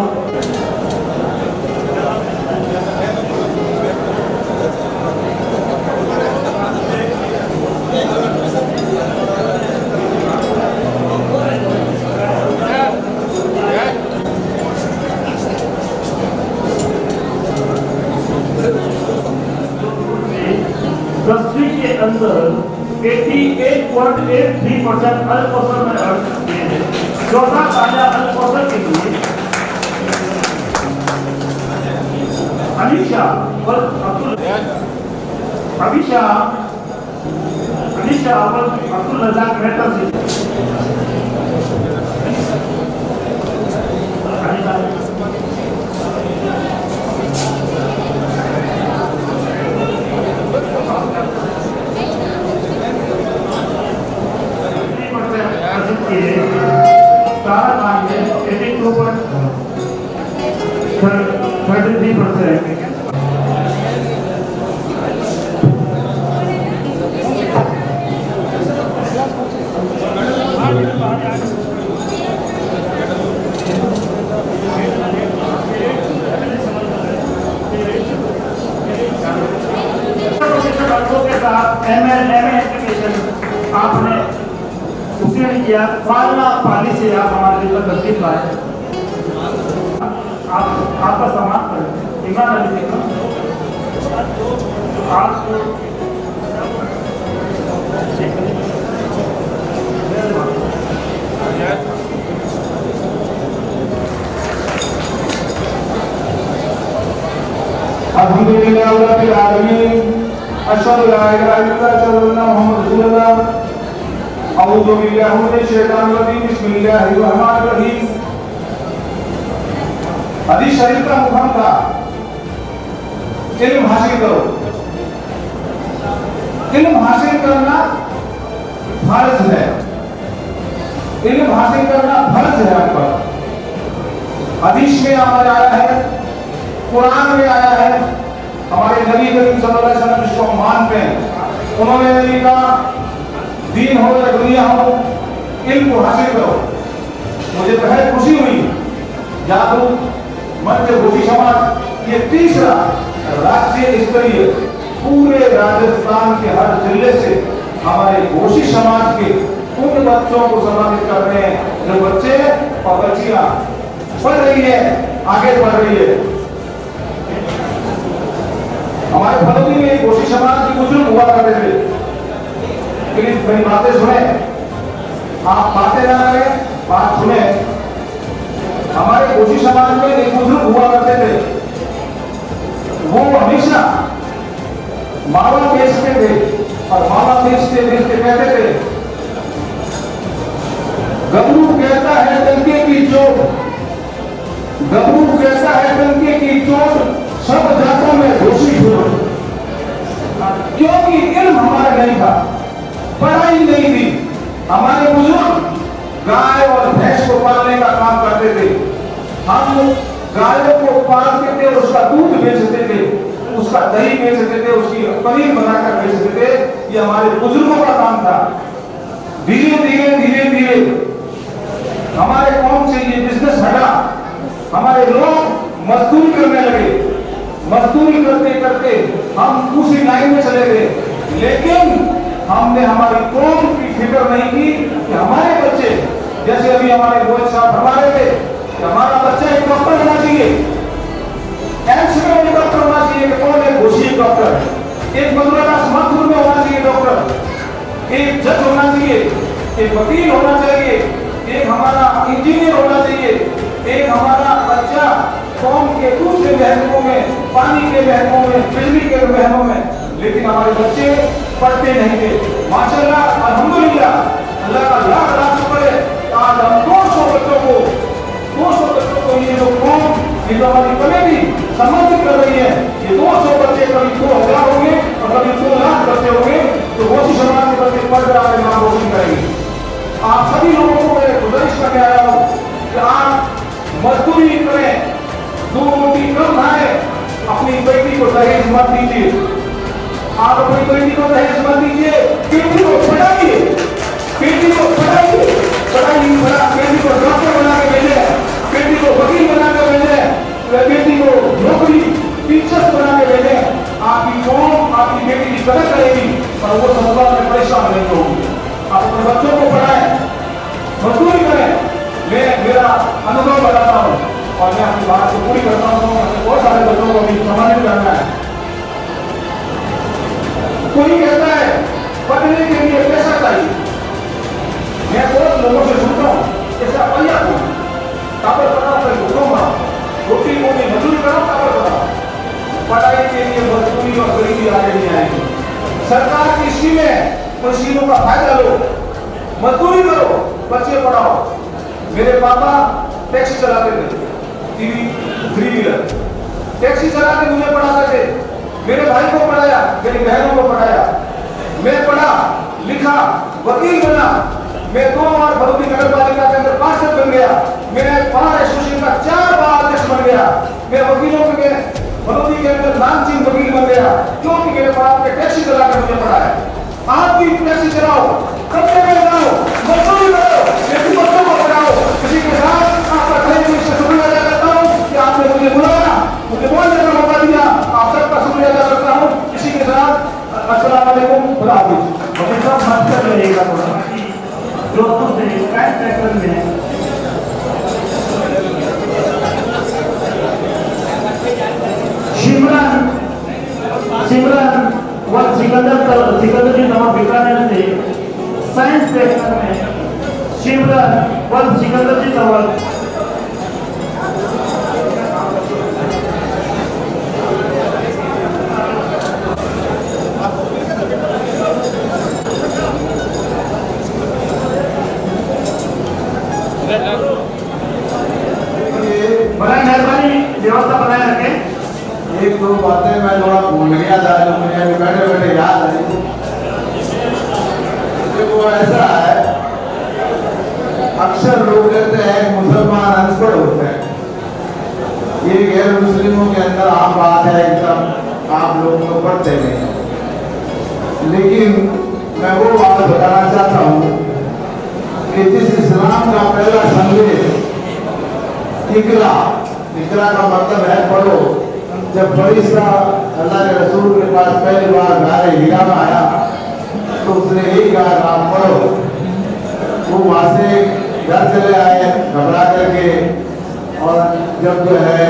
S5: दसवीं के अंदर 88.83% अल्पसर में अर्थ किए हैं। चौथा ताजा अल्पसर के लिए अलीशा और अब्दुल रज़ाक मेहता से, सारा काम में 82.33%। के साथ MA एप्लीकेशन आपने उत्तीर्ण किया। फालना पाली से आप हमारे लिए तस्वीर लाए। आपका सम्मान करें। इमरान अली देखो आप
S6: अल्हम्दुलिल्लाह रब्बिल आलमीन, अशहदु ला इलाहा इल्लल्लाह, अशहदु अन्ना मुहम्मदुर रसूलुल्लाह। अऊज़ु बिल्लाहि मिनश शैतानिर रजीम, बिस्मिल्लाहिर रहमानिर रहीम। हदीस शरीफ का मुकाम था इल्म हासिल करो। इल्म हासिल करना फर्ज है, इल्म हासिल करना फर्ज है आप पर। हदीस में आया है, कुरान में आया है, हमारे नबी करीम सल्लल्लाहु अलैहि वसल्लम इसको मानते हैं। उन्होंने लिखा दीन हो या दुनिया हो, इल्म को हासिल करो। मुझे बहुत खुशी हुई जादू मध्य भोजी समाज ये तीसरा राष्ट्रीय स्तरीय पूरे राजस्थान के हर जिले से हमारे घोषी समाज के उन बच्चों को सम्मानित कर रहे हैं जो बच्चे और बच्चियां पढ़ रही है, आगे बढ़ रही है। हमारे फलोदी में घोषी समाज की बुजुर्ग हुआ करते थे। प्लीज मेरी बातें सुने, आप बातें ना करें, बात सुने। हमारे घोषी समाज में एक बुजुर्ग हुआ करते थे। वो हमेशा मावा बेचते थे और मावा बेचते बेचते कहते थे, गबरू कहता है डंके की चोट, गबरू कहता है डंके की चोट, सब जातों में घोषी चोट। क्योंकि इल्म हमारा नहीं था, पढ़ाई नहीं थी। हमारे बुजुर्ग गाय और भैंस को पालने का काम करते थे। हम गायों को पालते थे, उसका दूध बेचते थे, उसका दही बेचते थे, उसकी पनीर बनाकर बेचते थे। ये हमारे बुजुर्गों का काम था। धीरे धीरे धीरे धीरे हमारे कौम से ये बिजनेस हटा, हमारे लोग मजदूरी करने लगे। मजदूरी करते करते हम उसी लाइन में चले गए, लेकिन हमने हमारी कौम की फिक्र नहीं की कि हमारे बच्चे, जैसे अभी हमारे गोयल साहब फरमा रहे थे कि हमारा बच्चा एक डॉक्टर होना चाहिए, एम्स में एक डॉक्टर होना चाहिए। कौन है? घोषी डॉक्टर। एक मधुरा समाजपुर में होना चाहिए डॉक्टर, एक जज होना चाहिए, एक वकील होना चाहिए, एक हमारा इंजीनियर होना चाहिए, एक हमारा बच्चा कौम के दूसरे महकमों में, पानी के महकमों में, बिजली के महकमों में, लेकिन हमारे बच्चे पढ़ते नहीं थे। माशाअल्लाह अल्हम्दुलिल्लाह, अल्लाह का लाख लाख शुक्र है, आज हम 200 बच्चों को ये जो कौम, ये जो हमारी कमेटी सम्मानित कर रही है, ये 200 बच्चे कभी 2000 होंगे और कभी 2 लाख बच्चे होंगे, तो मोदी समाज के बच्चे पढ़कर अपने नाम रोशन करेंगे। आप सभी लोगों को मैं गुजारिश करके आया हूँ कि आप मजदूरी करें, 2 रोटी कम खाएं, अपनी बेटी को दहेज मत दीजिए। आप अपनी बेटी को दहेज मत दीजिए, बेटी को पढ़ाइए, बेटी को पढ़ाइए, बेटी को डॉक्टर बना के भेजे, बेटी को वकील बना के भेजे, बेटी को नौकरी टीचर्स बना के भेजे। आपकी कौम आपकी बेटी की कदर करेगी और वो समाज में परेशान नहीं होगी। आप अपने बच्चों को पढ़ाएं, मजदूरी करें। मैं मेरा अनुभव बताता हूँ और मैं आपकी बात को पूरी करता हूँ। बहुत सारे बच्चों को भी सम्मानित करना है। कोई कहता है पढ़ने के लिए पैसा चाहिए। मैं बहुत लोगों से सुनता हूँ, ऐसा पैसा को काबर बनाओ, फिर घूमो, रोटी मोटी मजदूरी करो, काबर बनाओ। पढ़ाई के लिए मजदूरी और गरीबी आगे नहीं आएगी। सरकार की स्कीमें, उन स्कीमों का फायदा लो, मजदूरी करो, बच्चे पढ़ाओ। मेरे पापा टैक्सी चलाते थे, टीवी 3 व्हीलर टैक्सी चला के मुझे पढ़ाते थे। मेरे भाई को पढ़ाया, मेरी बहनों को पढ़ाया। मैं पढ़ा लिखा, वकील बना। मैं 2 बार भदोही नगर पालिका के अंदर पार्षद बन गया। मैं बार एसोसिएशन का 4 बार अध्यक्ष बन गया। मैं वकीलों के भदोही के अंदर नामचीन वकील बन गया, क्योंकि मेरे बाप ने टैक्सी चला कर मुझे पढ़ाया। आप भी टैक्सी चलाओ, कपड़े में जाओ, मजदूरी करो, लेकिन बच्चों को पढ़ाओ। इसी के साथ आपका खरीद से शुक्रिया अदा करता हूँ कि आपने मुझे बुलाया, मुझे बोलने का मौका दिया। आप सबका शुक्रिया अदा करता हूँ। इसी के साथ अस्सलाम वालेकुम, खुदा हाफिज़।
S5: हमेशा बात कर रहेगा थोड़ा जोधपुर से स्काई ट्रैकर में सिमरन व सिकंदर जी नवा बीकानेर से साइंस ट्रैकर में सिमरन व सिकंदर जी नवा बड़ा मेहरबानी व्यवस्था बनाए रखें।
S8: 1-2 बातें मैं थोड़ा भूल गया था, जो मुझे अभी बैठे बैठे याद आई। वो ऐसा है, अक्सर लोग कहते हैं मुसलमान अनपढ़ होते हैं। ये गैर मुस्लिमों के अंदर आम बात है, एकदम आप लोग तो पढ़ते नहीं। लेकिन मैं वो बात बताना चाहता हूँ कि जिस इस्लाम का पहला संदेश इकरा का मतलब है पढ़ो। जब फरिश्ता अल्लाह के रसूल के पास पहली बार गारे हिरा में आया तो उसने यही कहा आप पढ़ो। वो वहाँ से घर चले आए घबरा करके, और जब जो है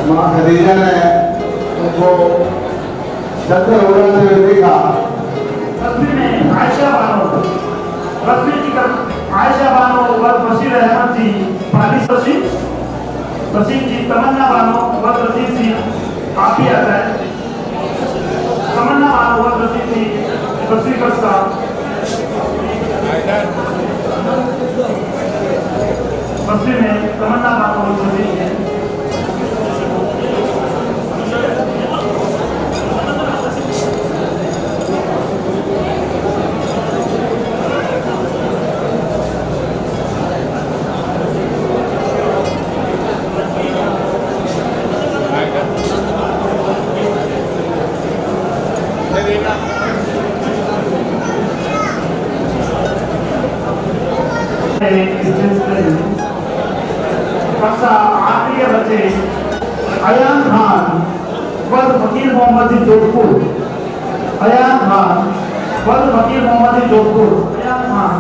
S8: माँ खदीजा ने उनको चक्कर उड़ाते हुए देखा,
S5: तस्वीर में आयशा बानो, तस्वीर की आयशा बानो व बशीर अहमद जी, फारिस बशीर जी, तमन्ना बानो व रशीद जी काफी आता है। तमन्ना बानो व रशीद जी बशीर का बशीर में तमन्ना बानो व रशीद जी आखिरी बच्चे अयान खान वद फकीर मोहम्मद जोधपुर, अयान खान वद फकीर मोहम्मद जोधपुर, अयान खान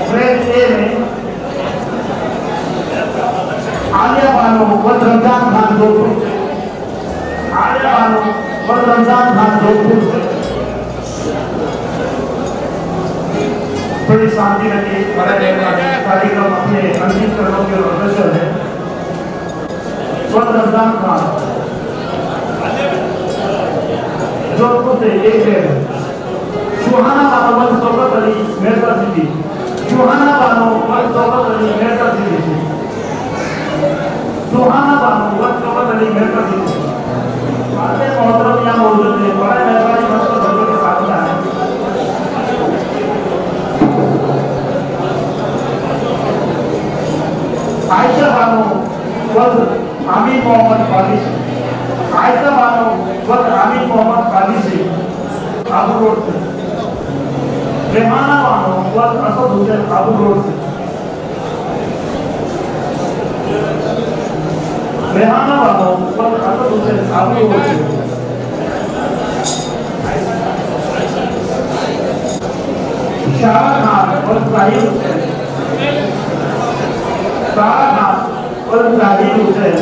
S5: ग्रेड ए में, आलिया बानो वद रमजान खान जोधपुर, आलिया बानो वद रमजान खान जोधपुर। थोड़ी शांति रखिए, कार्यक्रम अपने अंतिम चरणों के अग्रसर है। व रमजान खान जोधपुर से एक है। सुहाना बानो व शौकत अली मेरका सिटी। सुहाना बानो व शौकत अली मेरका सिटी। सुहाना बानो व शौकत अली मेरका सिटी। बातें मोहतरम यहाँ मौजूद है, बड़े मेहरबानी बच्चों बच्चों के साथ में आए। आयशा बानो व आमिर मोहम्मद फादिश। आयशा बानो व आमिर मोहम्मद फादिश आबू रोड से। रेहाना बानो व असद हुसैन आबू रोड से। रेहाना बानो व असद हुसैन आबू रोड से। शाह खान और जाहिर हुसैन। शाह खान और जाहिर हुसैन।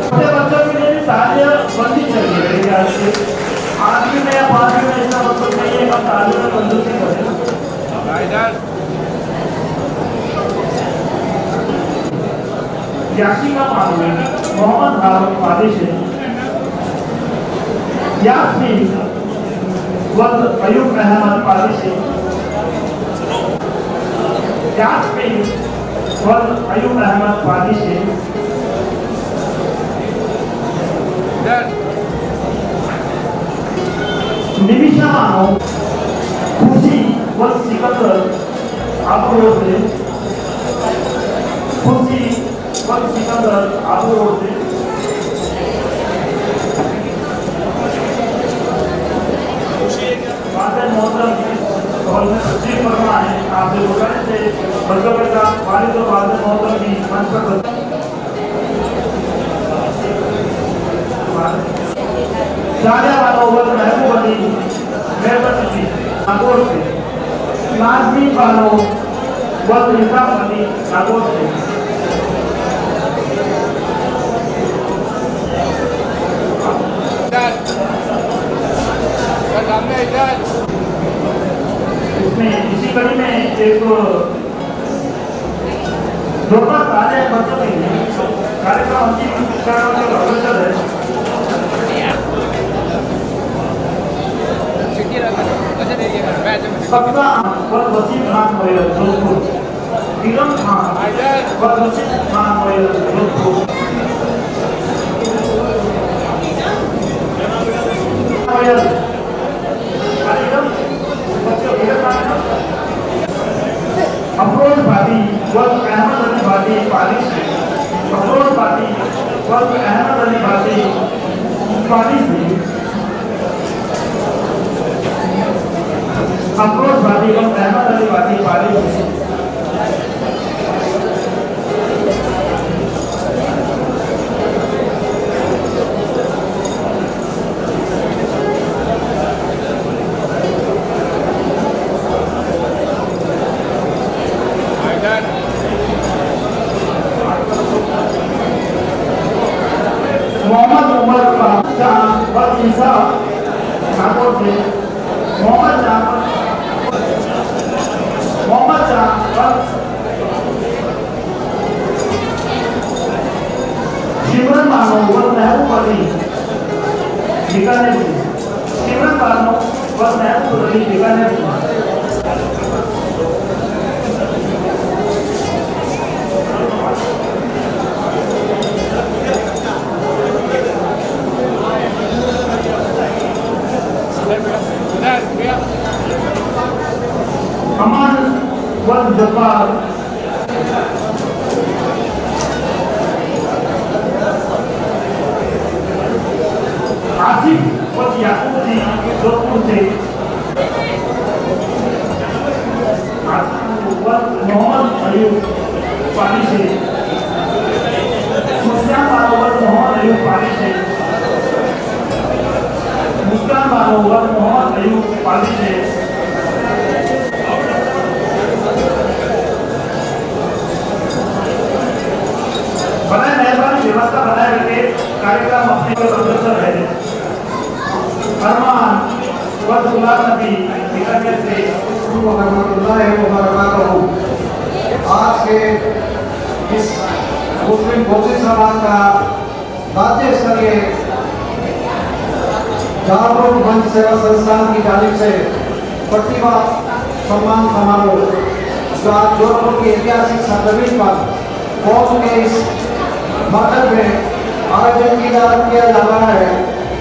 S5: छोटे बच्चों के लिए भी तालियां बंदी चाहिए मेरे ख्याल से। 8वीं में या 5वीं में ऐसा मतलब नहीं है कि तालियों में बंदी नहीं करें। याशिका मानवी मोहम्मद हारून फादिश है। यास्मीन वल्द अयूब अहमद फादिश है। यास्मीन वल्द अयूब अहमद फादिश है। निमिषा मानो खुशी वल्द सिकंदर आबू रोड से। खुशी वल्द सिकंदर आबू रोड से। बातें मोहतरम और में तस्वीर फरमा है आपसे गुजारिश से बच्चों के साथ वालिद और बातें मोहतरम की मंच पर शादिया बानो व महबूब अली मेरका सिटी नागौर से। नाज़मी बानो व निजाम अली नागौर से। इसमें इसी कड़ी में एक दोनों ताजे बच्चों के लिए कार्यक्रम अग्रसर है। सपना व वसीम खान मोयल जोधपुर। इरम खान व वसीम खान मोयल जोधपुर। मोयल अफरोज भाटी व अहमद अली भाटी फारिश है। अफरोज भाटी व अहमद अली भाटी फारिश है। अफरोज भाटी व अहमद अली भाटी फारिश है। मोहम्मद उमर शाह व ईसा नागौर से। मोहम्मद शाह शिमरन बानो व महबूब अली बीकानेर से। शिमरन बानो व महबूब अली बीकानेर से। अमान व जब्बार आसिफ व याकूब जी जोधपुर से। मोहम्मद अयूब पानी से। मुस्कान बानो व मोहम्मद अयूब पानी से। मुस्कान बानो व मोहम्मद अयूब पानी से। बनाए मेहरबानी व्यवस्था बनाए रखे कार्यक्रम अपने पर अग्रसर रहे। फरमान व गुलाम नबी बीकानेर से।
S2: रहमतुल्लाहि व बरकातहू। आज के इस मुस्लिम कोसी समाज का राज्य स्तरीय जागरूक मंच सेवा संस्थान की जानिब से प्रतिभा सम्मान समारोह जो आज जोधपुर की ऐतिहासिक सरजमीन पर फौज के इस मरकज में आयोजन किया जा रहा है,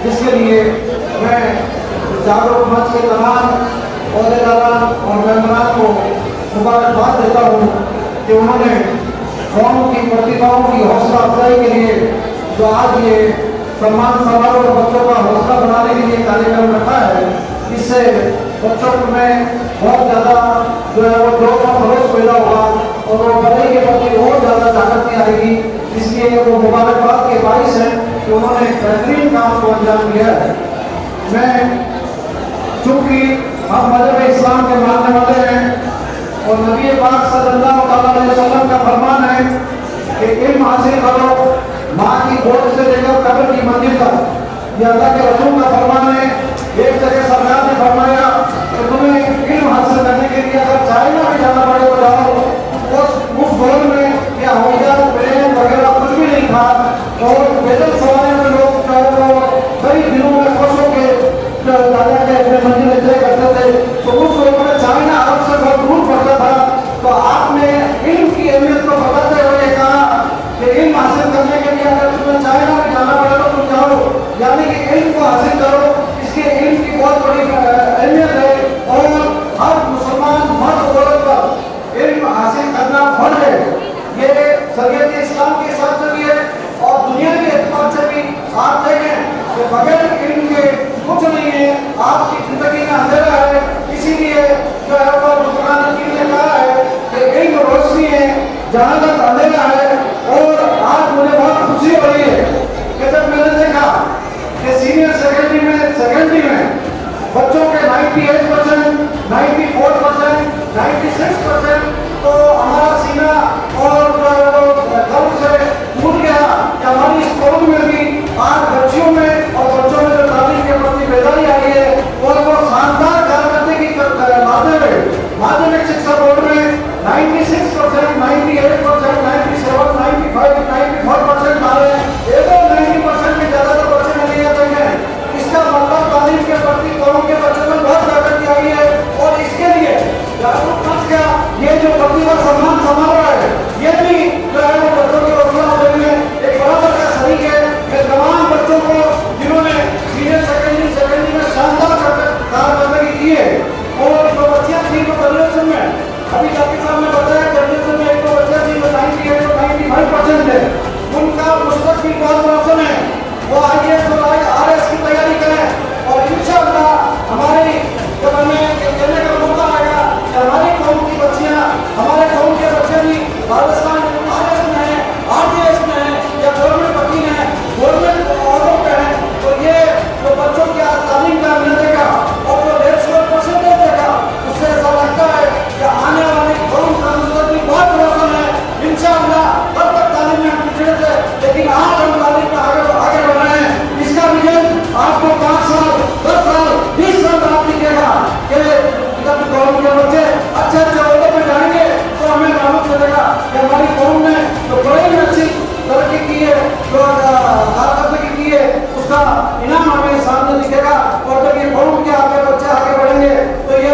S2: जिसके लिए मैं जागरूक मंच के तमाम अहदेदारान और मेंबरान को मुबारकबाद देता हूँ कि उन्होंने कौम की प्रतिभाओं की हौसला अफजाई के लिए जो आज ये सम्मान समारोह और बच्चों का हौसला बढ़ाने के लिए कार्यक्रम रखा है। इससे बच्चों में बहुत ज़्यादा जो है वो जोश और खरोश पैदा होगा और वो पढ़ाई के प्रति और ज़्यादा ताकत आएगी। इसलिए वो मुबारकबाद के बाइस है कि उन्होंने बेहतरीन काम को अंजाम दिया है। मैं चूँकि हम मजहब इस्लाम के मानने वाले हैं और नबी पाक सल्लल्लाहु अलैहि वसल्लम का फरमान है कि इल्म हासिल करो माँ की गोद से लेकर कब्र की मंजिल तक। ये अल्लाह के रसूल का फरमान है। एक जगह सरकार ने फरमाया कि तुम्हें इल्म हासिल करने के लिए अगर चाइना में जाना पड़े तो जाओ। उस दौर में क्या हवाई प्लेन वगैरह कुछ भी नहीं था और पैदल सवारी में लोग कई दिनों में वर्षों के दादा के अपने मंजिल तय करते थे। तो उस दौर में चाइना अरब से बहुत दूर पड़ता था। तो आपने इल्म की अहमियत को बताते हुए कहा कि इल्म हासिल करने के लिए अगर तुम्हें चाइना में जाना पड़े तो तुम जाओ, यानी कि इल्म को हासिल करो। इसके इल्म की बहुत बड़ी अहमियत है और हर मुसलमान मर्द औरत पर इल्म हासिल करना फर्ज है। ये शरीयत इस्लाम के हिसाब से भी है और दुनिया के एतबार से भी आप देखें कि बगैर इल्म के कुछ नहीं है, आपकी जिंदगी में अंधेरा है। इसीलिए जो है वो कुरान हकीम ने कहा है कि इल्म रोशनी है जहाँ तक अंधेरा है। और आज मुझे बहुत खुशी हो रही है कि जब मैंने देखा कि सीनियर सेकेंडरी में बच्चों के 98%, 94%, 96% तो हमारा सीना और गर्व से टूट गया कि हमारी स्कूल में भी आज बच्चियों में और बच्चों में जो तालीम के प्रति बेदारी आई है और वो शानदार कारकर्दगी माध्यमिक शिक्षा बोर्ड में 96%, 98%, 97%, 95%, 94% आ रहे हैं। एक और 90% में ज़्यादा तो बच्चे नहीं आते हैं। इसका मतलब तालीम के प्रति कौम के बच्चों में बहुत ताकत आई है। और इसके लिए जागरूक मंच का ये जो प्रतिभा सम्मान समारोह है, ये भी जो है वो बच्चों की हौसला अफजाई में एक बराबर का शरीक है। मैं तमाम बच्चों को जिन्होंने सीनियर सेकेंडरी में शानदार कारकर्दगी की है और जो बच्चियाँ थी जो ग्रेजुएशन में अभी जाकिर साहब ने बताया ग्रेजुएशन में एक दो बच्चे थी जो 98 और 95% थे, उनका मुस्तकबिल बहुत रोशन है। वो IAS और RS की तैयारी करें और इंशाअल्लाह हमारी जब हमें कहने का मौका आएगा कि हमारी कौम की बच्चियाँ, हमारे कौम के बच्चे भी राजस्थान RS में हैं, RDS में हैं या गवर्नमेंट वकील हैं, गवर्नमेंट ऑर्डर पे हैं, तो ये जो बच्चों की आज तालीम का मिलेगा और जो 150% देगा, उससे ऐसा लगता है कि आने वाली कौम का मुस्तकबिल बहुत रोशन है। इंशाअल्लाह तब तक तालीम में हम पिछड़े थे, लेकिन आज हम तालीम में आगे बढ़ रहे हैं। इसका विजन आपको 5 साल, 10 साल, 20 साल बाद दिखेगा कि जब कौम के बच्चे अच्छे ओहदे पे जाएंगे तो हमें मालूम चलेगा कि हमारी कौम ने जो बड़ी में अच्छी तरक्की की है, जो कारकर्दगी की है, उसका इनाम हमें सामने दिखेगा। और जब ये कौम के आगे बच्चे आगे बढ़ेंगे तो ये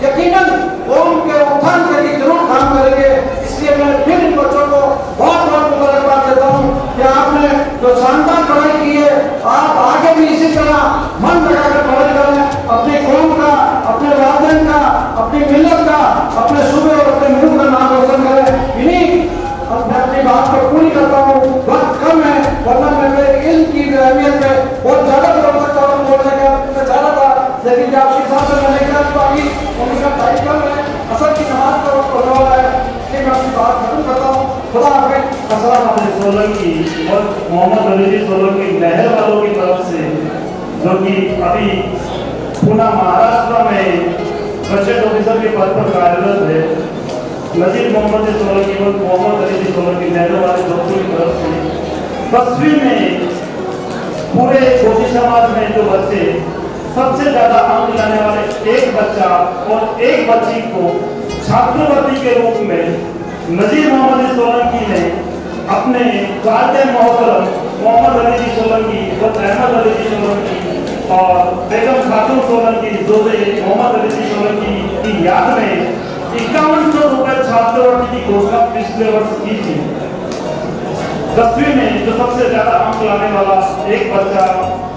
S2: यकीनन कौम के उत्थान के लिए जरूर काम करेंगे। इसलिए मैं फिर इन बच्चों को बहुत बहुत मुबारकबाद देता हूँ कि आपने जो शानदार पढ़ाई की है, आप आगे भी इसी तरह मन लगाकर पढ़ाई करें, अपनी कौम का, अपने वालिदैन का, अपनी मिल्लत का, अपने सूबे और अपने मुल्क का नाम रोशन करें। इन्हीं मैं अपनी बात को पूरी करता हूँ, वक्त कम है, वरना मैं मेरे इल्म की अहमियत में बहुत ज़्यादा बोल सकता हूँ, बोलने का चाह रहा था, लेकिन जब आपके साथ में मैंने कहा तो अभी उनका टाइम कम है, असर की नमाज का वक्त होने वाला है, कि मैं अपनी बात खत्म करता हूँ। खुदा हाफिज़। अस्सलाम वालेकुम।
S5: सोलंकी और मोहम्मद अली जी सोलंकी नहर वालों की तरफ से, जो कि अभी पुणे महाराष्ट्र में बजट ऑफिसर के पद पर कार्यरत है, नजीर मोहम्मद सोलंकी और मोहम्मद अली जी सोलंकी नहर वाले दोस्तों की तरफ से 10वीं में पूरे कोसी समाज में जो बच्चे सबसे ज्यादा अंक लाने वाले एक बच्चा और एक बच्ची को छात्रवृत्ति के रूप में नजीर मोहम्मद सोलंकी ने अपने वालिद मोहतरम मोहम्मद अली जी सोलंकी, अहमद अली जी सोलंकी और बेगम खातून सोलंकी जोधे मोहम्मद अली जी सोलंकी की याद में 5100 रुपए छात्रवृत्ति की घोषणा पिछले वर्ष की थी। 10वीं में जो सबसे ज्यादा अंक लाने वाला एक बच्चा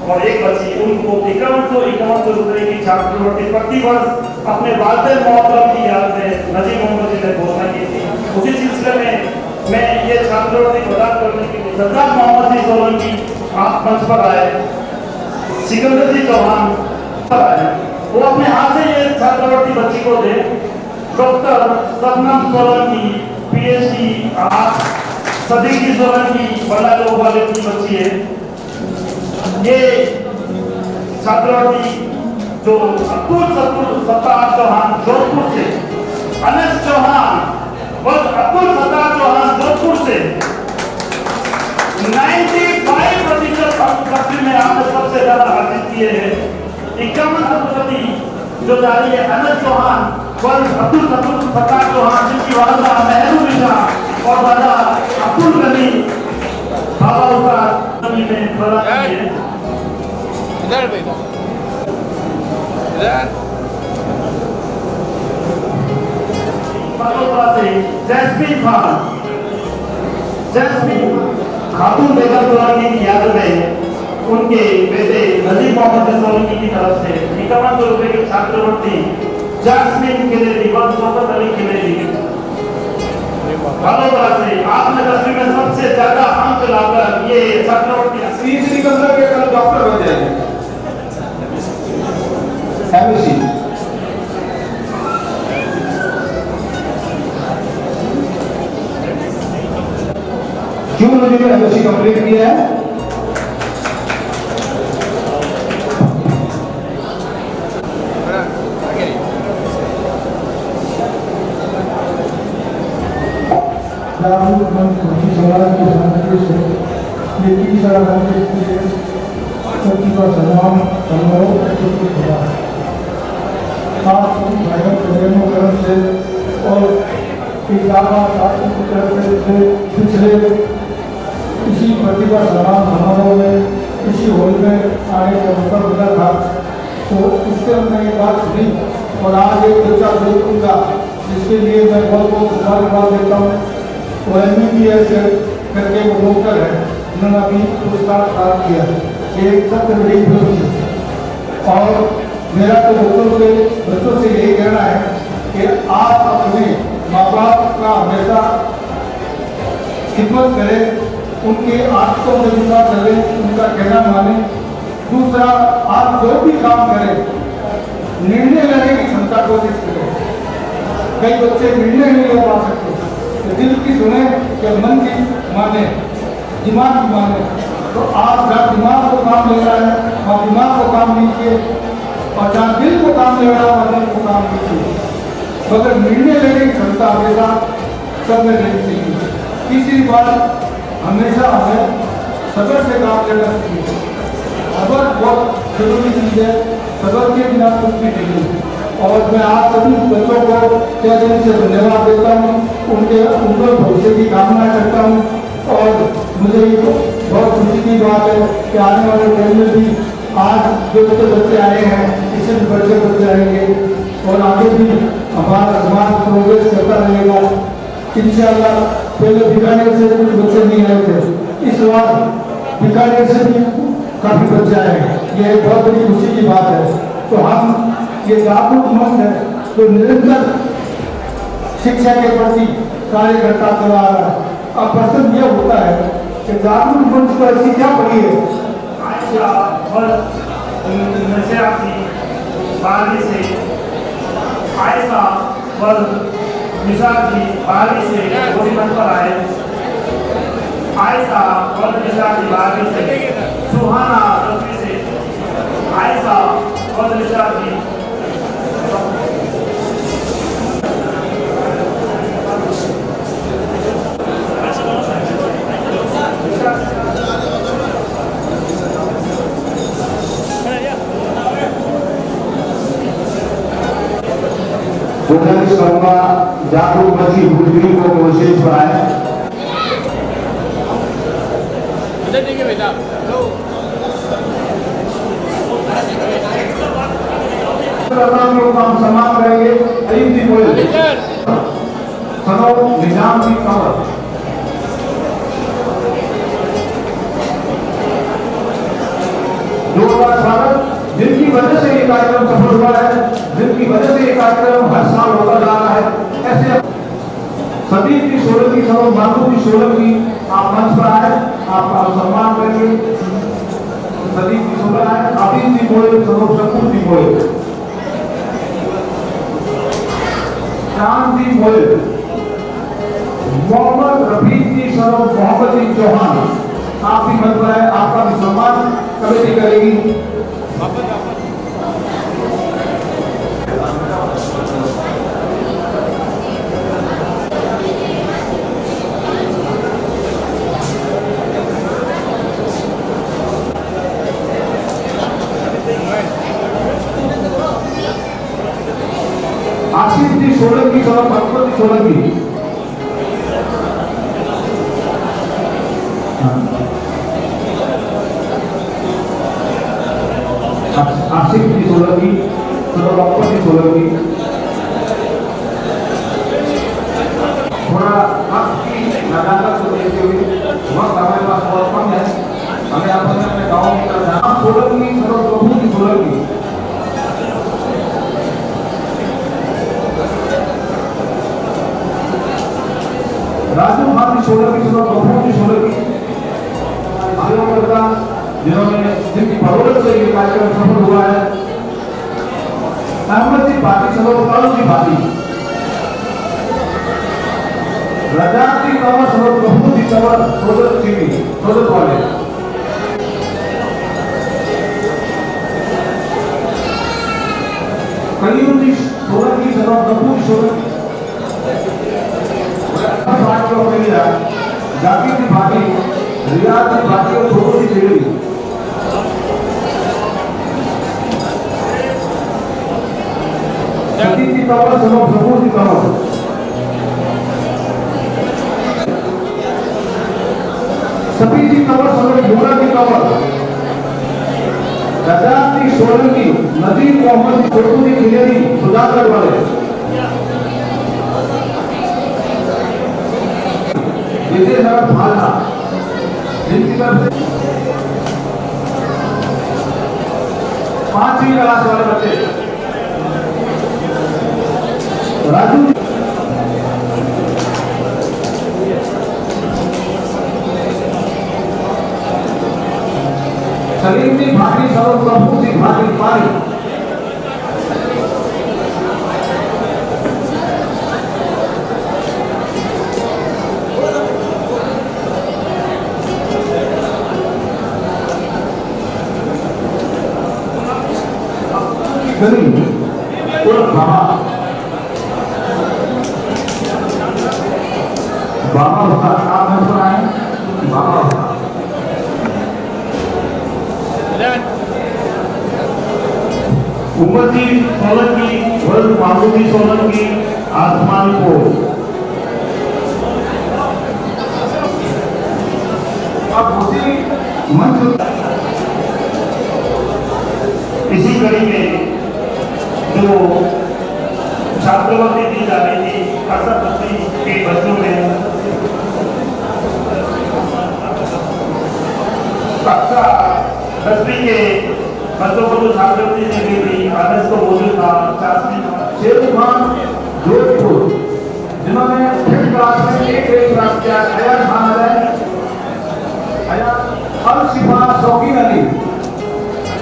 S5: और एक बच्ची, उनको 5100 रुपए की छात्रवृत्ति प्रति वर्ष अपने वालिद मोहतरम की याद में नजीब मोहम्मद जी ने घोषणा की थी। उसी सिलसिले में मैं ये छात्रवृत्ति प्रदान करने के लिए रजाक मोहम्मद जी सोलंकी आप मंच पर आए, सिकंदर जी चौहान पर आए, वो अपने हाथ से ये छात्रवृत्ति बच्ची को दे। डॉक्टर सबनम सोलंकी पीएचडी, आप सदीक जी सोलंकी बड़ा लोग वाले की बच्ची है। ये छात्रवृत्ति जो अतुल सत्तार चौहान जोधपुर से, अनस चौहान और अतुल सत्तार चौहान जोधपुर से 95% अंक में आपने सबसे ज्यादा हासिल किए हैं। 51% जो जारी है अनस चौहान और अब्दुल सत्तार चौहान, जिनकी वालदा महबूबा और दादा अब्दुल गनी बाबा उस्ताद ने प्रदान किए।
S1: इधर बेटा, इधर
S5: जैस्मीन खातून बेगम सोलंकी की याद में उनके बेटे नजीब मोहम्मद सोलंकी की तरफ से 5100 रुपए की छात्रवृत्ति जैस्मीन के लिए शौकत अली के लिए से आपने 10वीं में सबसे ज्यादा अंक लाकर ये छात्रवृत्ति
S6: तीसरी कक्षा के कल डॉक्टर बन जाएंगे।
S2: क्यों मुझे एमएससी कंप्लीट किया है? इसी प्रतिभा सम्मान समारोह में इसी हॉल में आने का मौका मिला था, तो उससे हमने एक बात सुनी और आज एक चर्चा करूँगा, जिसके लिए मैं बहुत बहुत धन्यवाद देता हूँ। वो MBBS करके वो डॉक्टर है, उन्होंने अभी पुरस्कार प्राप्त किया, ये एक सबसे बड़ी उपलब्धि है। और मेरा तो बच्चों से यही कहना है कि आप अपने माँ बाप का हमेशा खिदमत करें, उनके आदतों के अनुसार चले, उनका कहना माने। दूसरा, आप जो भी काम करें निर्णय लेने की क्षमता कोशिश करें। कई बच्चे निर्णय नहीं ले पा सकते, तो दिल की सुने या मन की माने, दिमाग की माने। तो आप जहाँ दिमाग को काम ले रहा है वहाँ दिमाग को काम लीजिए, और जहाँ दिल को काम ले रहा है वहाँ दिल को काम लीजिए, मगर निर्णय लेने की क्षमता हमेशा सब में रहनी चाहिए। तीसरी बात, हमेशा हमें सबर से काम लेना चाहिए। सबर बहुत जरूरी चीज़ है, सबर के बिना कुछ भी नहीं है। और मैं आप सभी बच्चों को तहे दिल से धन्यवाद देता हूँ, उनके भविष्य की कामना करता हूँ। और मुझे बहुत खुशी की बात है कि आने वाले टाइम में भी आज जो बच्चे आए हैं, इससे भी बड़े बच्चे आएंगे और आगे भी हमारा समाज प्रोग्रेस करता रहेगा इंशाअल्लाह। पहले बीकानेर से कुछ बच्चे नहीं आए थे, इस बार बीकानेर से भी काफी बच्चे आए हैं, ये बहुत बड़ी खुशी की बात है। तो हम ये जागरूक मंच है जो निरंतर शिक्षा के प्रति कार्य करता चला आ रहा है। अब प्रश्न यह होता है कि जागरूक मंच पर ऐसी क्या पड़ी है?
S5: आयशा और नशा की बाली से आयशा और निशाद जी बाली से गोली मंच पर आए। आयशा और निशाद जी बाली से, सुहाना रफी से आयशा और निशाद जी
S2: गुजारिश करूंगा जागरूक बच्ची भूलगिरी को विशेष बनाए।
S6: हम सम्मान करेंगे अलीम जी गोयल सनो निजाम जी कंवर। जोरदार स्वागत। जिनकी वजह से ये कार्यक्रम सफल हुआ है, जिनकी वजह से ये कार्यक्रम हर साल होता जा रहा है, ऐसे सतीश की सोलंकी सरो माधु की सोलंकी आप मंच पर आए, आपका सम्मान करेंगे। सतीश की सोलंकी आए, आदिल जी गोयल सरो शकूर जी गोयल, चांद जी गोयल, मोहम्मद रफीक जी सरो मोहम्मद जी चौहान आप भी मंच पर आए, आपका भी सम्मान कमेटी करेगी। आशीष जी सोलंकी सरो पशुपति सोलंकी, आशिक जी सोलंकी सरो पशुपति सोलंकी। थोड़ा आपकी नजाकत को देखते हुए वक्त हमारे पास बहुत कम है, हमें आपस में अपने गाँव की तरफ जाना। सोलंकी सरो प्रभु की सोलंकी, राजू भाभी सोलंकी सरो प्रभु की सोलंकी, जिन्होंने जिनकी बदौलत से ये कार्यक्रम सफल हुआ है। अहमद जी भाटी सरो कालू जी भाटी, रजाक जी कंवर सरो प्रभु जी कंवर सोदर चीनी सोदर वाले, कलीम जी सोलंकी सरो प्रभु जी सोलंकी, जाकिर जी भाटी, रियाज जी भाटी और प्रभु जी चेड़ी, सतीश जी कंवर सरो प्रभु जी कंवर, सतीश जी कंवर सरो भूरा जी कंवर, रजाक जी सोलंकी, नजीर मोहम्मद जी प्रभु जी खिलेरी सुधाकर वाले, विजय नगर भालना, जिनकी तरफ से 5वीं क्लास वाले बच्चे राजू सलीम जी भाटी सरो प्रभु जी भाटी पारी, बाबा होता आप घर पर आए, बाबा होता
S5: उमर जी सोलंकी, वर्ल्ड माधुरी सोलंकी, आसमान को
S6: अब उसी मंच
S5: इसी कड़ी में जो छात्रवृत्ति दी जा रही थी 68 के बच्चों में कक्षा 10वीं के बच्चों को जो छात्रवृत्ति दी गई थी, आदर्श को मौजूद था
S6: शेर खान जोधपुर, जिन्होंने 5th क्लास में एक ग्रेड प्राप्त किया। अयान खान है, अल शिफा शौकीन अली,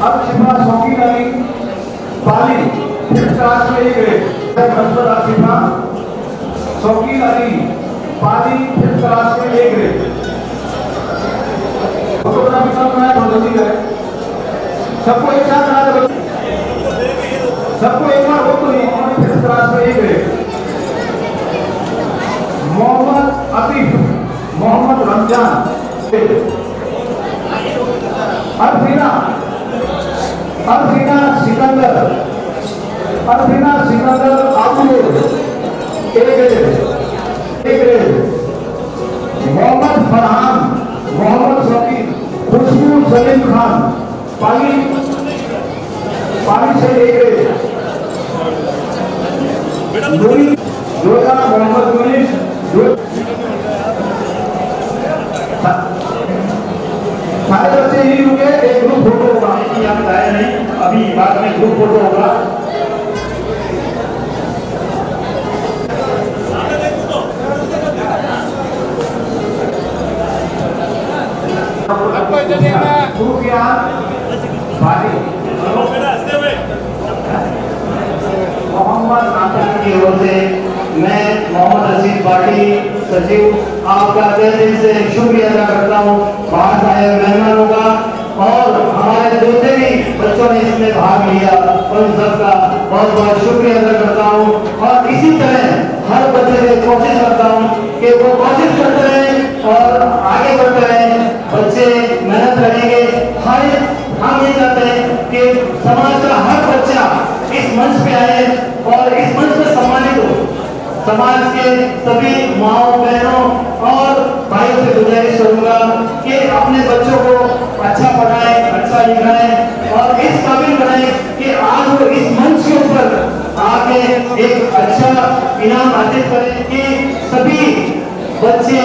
S6: अल शिफा शौकीन अली पाली 5th क्लास में एक ग्रेड, मंसूर आसिफा शौकीन अली पाली 5th क्लास में एक ग्रेड। फोटोग्राफी सब बनाए बहुत जल्दी करें, सबको एक साथ बना दो, सबको एक बार हो तो नहीं। 5th क्लास में एक ग्रेड मोहम्मद अतीफ, मोहम्मद रमजान, अरफीना सिकंदर, अरफीना सिकंदर आबूर एक ग्रेड, मोहम्मद फरहान, मोहम्मद शकील सलीम खान पाली से लेकर जोधा मोहम्मद मुनीस सारे बच्चे ही रुके, एक ग्रुप फोटो होगा।
S5: यहाँ पे आया नहीं, अभी बाद में ग्रुप फोटो होगा। मोहम्मद नासिर की ओर से मैं मोहम्मद रशीद पार्टी सचिव आपका दिल से शुक्रिया अदा करता हूँ बाहर से आए मेहमानों का, और हमारे जितने भी बच्चों ने इसमें भाग लिया उन सबका बहुत बहुत शुक्रिया अदा करता हूँ। और इसी तरह हर बच्चे से कोशिश करता हूँ कि वो कोशिश करते रहें और आगे बढ़ते रहें, बच्चे मेहनत करेंगे। हम ये चाहते हैं कि समाज का हर बच्चा इस मंच पे आए और इस मंच पे सम्मानित हो। समाज के सभी माओ बहनों और भाइयों से गुजारिश करूंगा कि अपने बच्चों को अच्छा पढ़ाएं, अच्छा लिखाएं और इस काबिल बनाएं कि आज वो इस मंच के ऊपर आके एक अच्छा इनाम हासिल करें, कि सभी बच्चे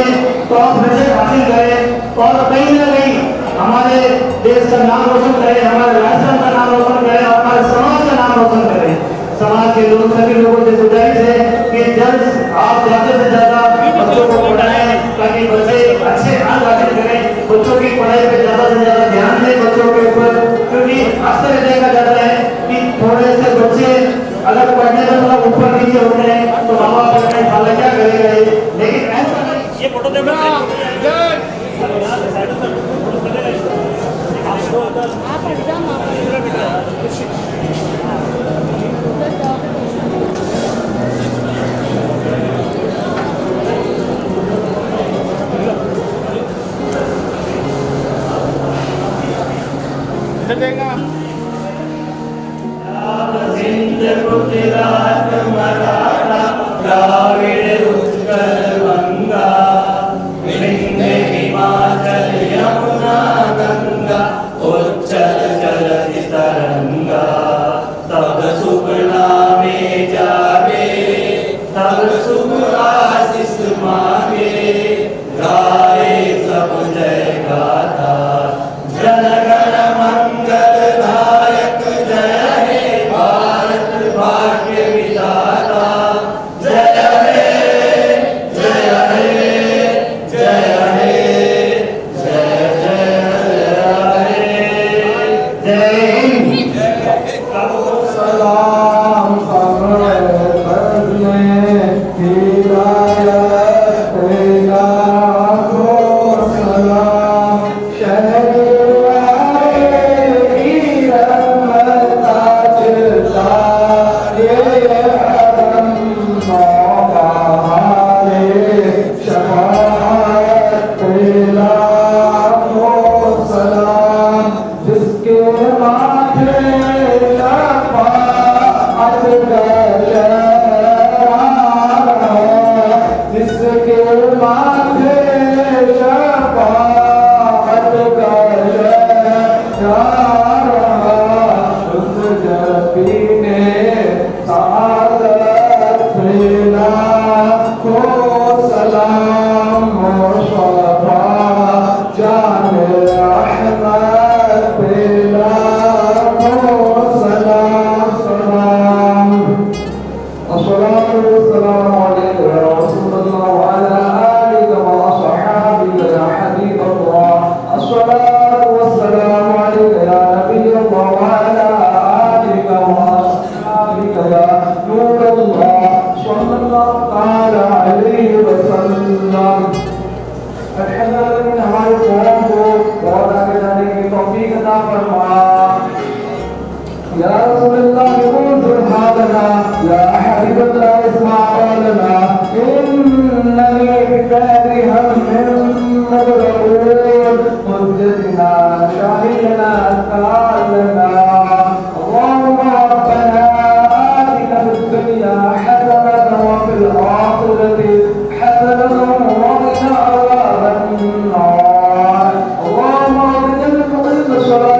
S5: टॉप रिजल्ट हासिल करें और कहीं ना कहीं हमारे देश का नाम रोशन करें, हमारे राष्ट्र का नाम रोशन करें और हमारे समाज का नाम रोशन करें। समाज के लोग सभी लोगों से गुजारिश है कि जल्द आप ज्यादा से ज्यादा बच्चों को पढ़ाएं ताकि बच्चे अच्छे अंक हासिल करें, बच्चों की पढ़ाई पे ज्यादा से ज्यादा ध्यान दें बच्चों के ऊपर, क्योंकि अक्सर देखा जाता है कि थोड़े से बच्चे अगर पढ़ने में थोड़ा ऊपर नीचे होते हैं तो माँ बाप अपने साला क्या करेगा, लेकिन ऐसा नहीं। ये फोटो गुजरात मराठा द्राविड़ उत्कल गंगा विंध्य हिमाचल यमुना गंगा उच्चल जलधि तरंगा, तब शुभ नामे जागे तब शुभ आशीष मांगे, गाए सब जय गाथा जन गण मंगल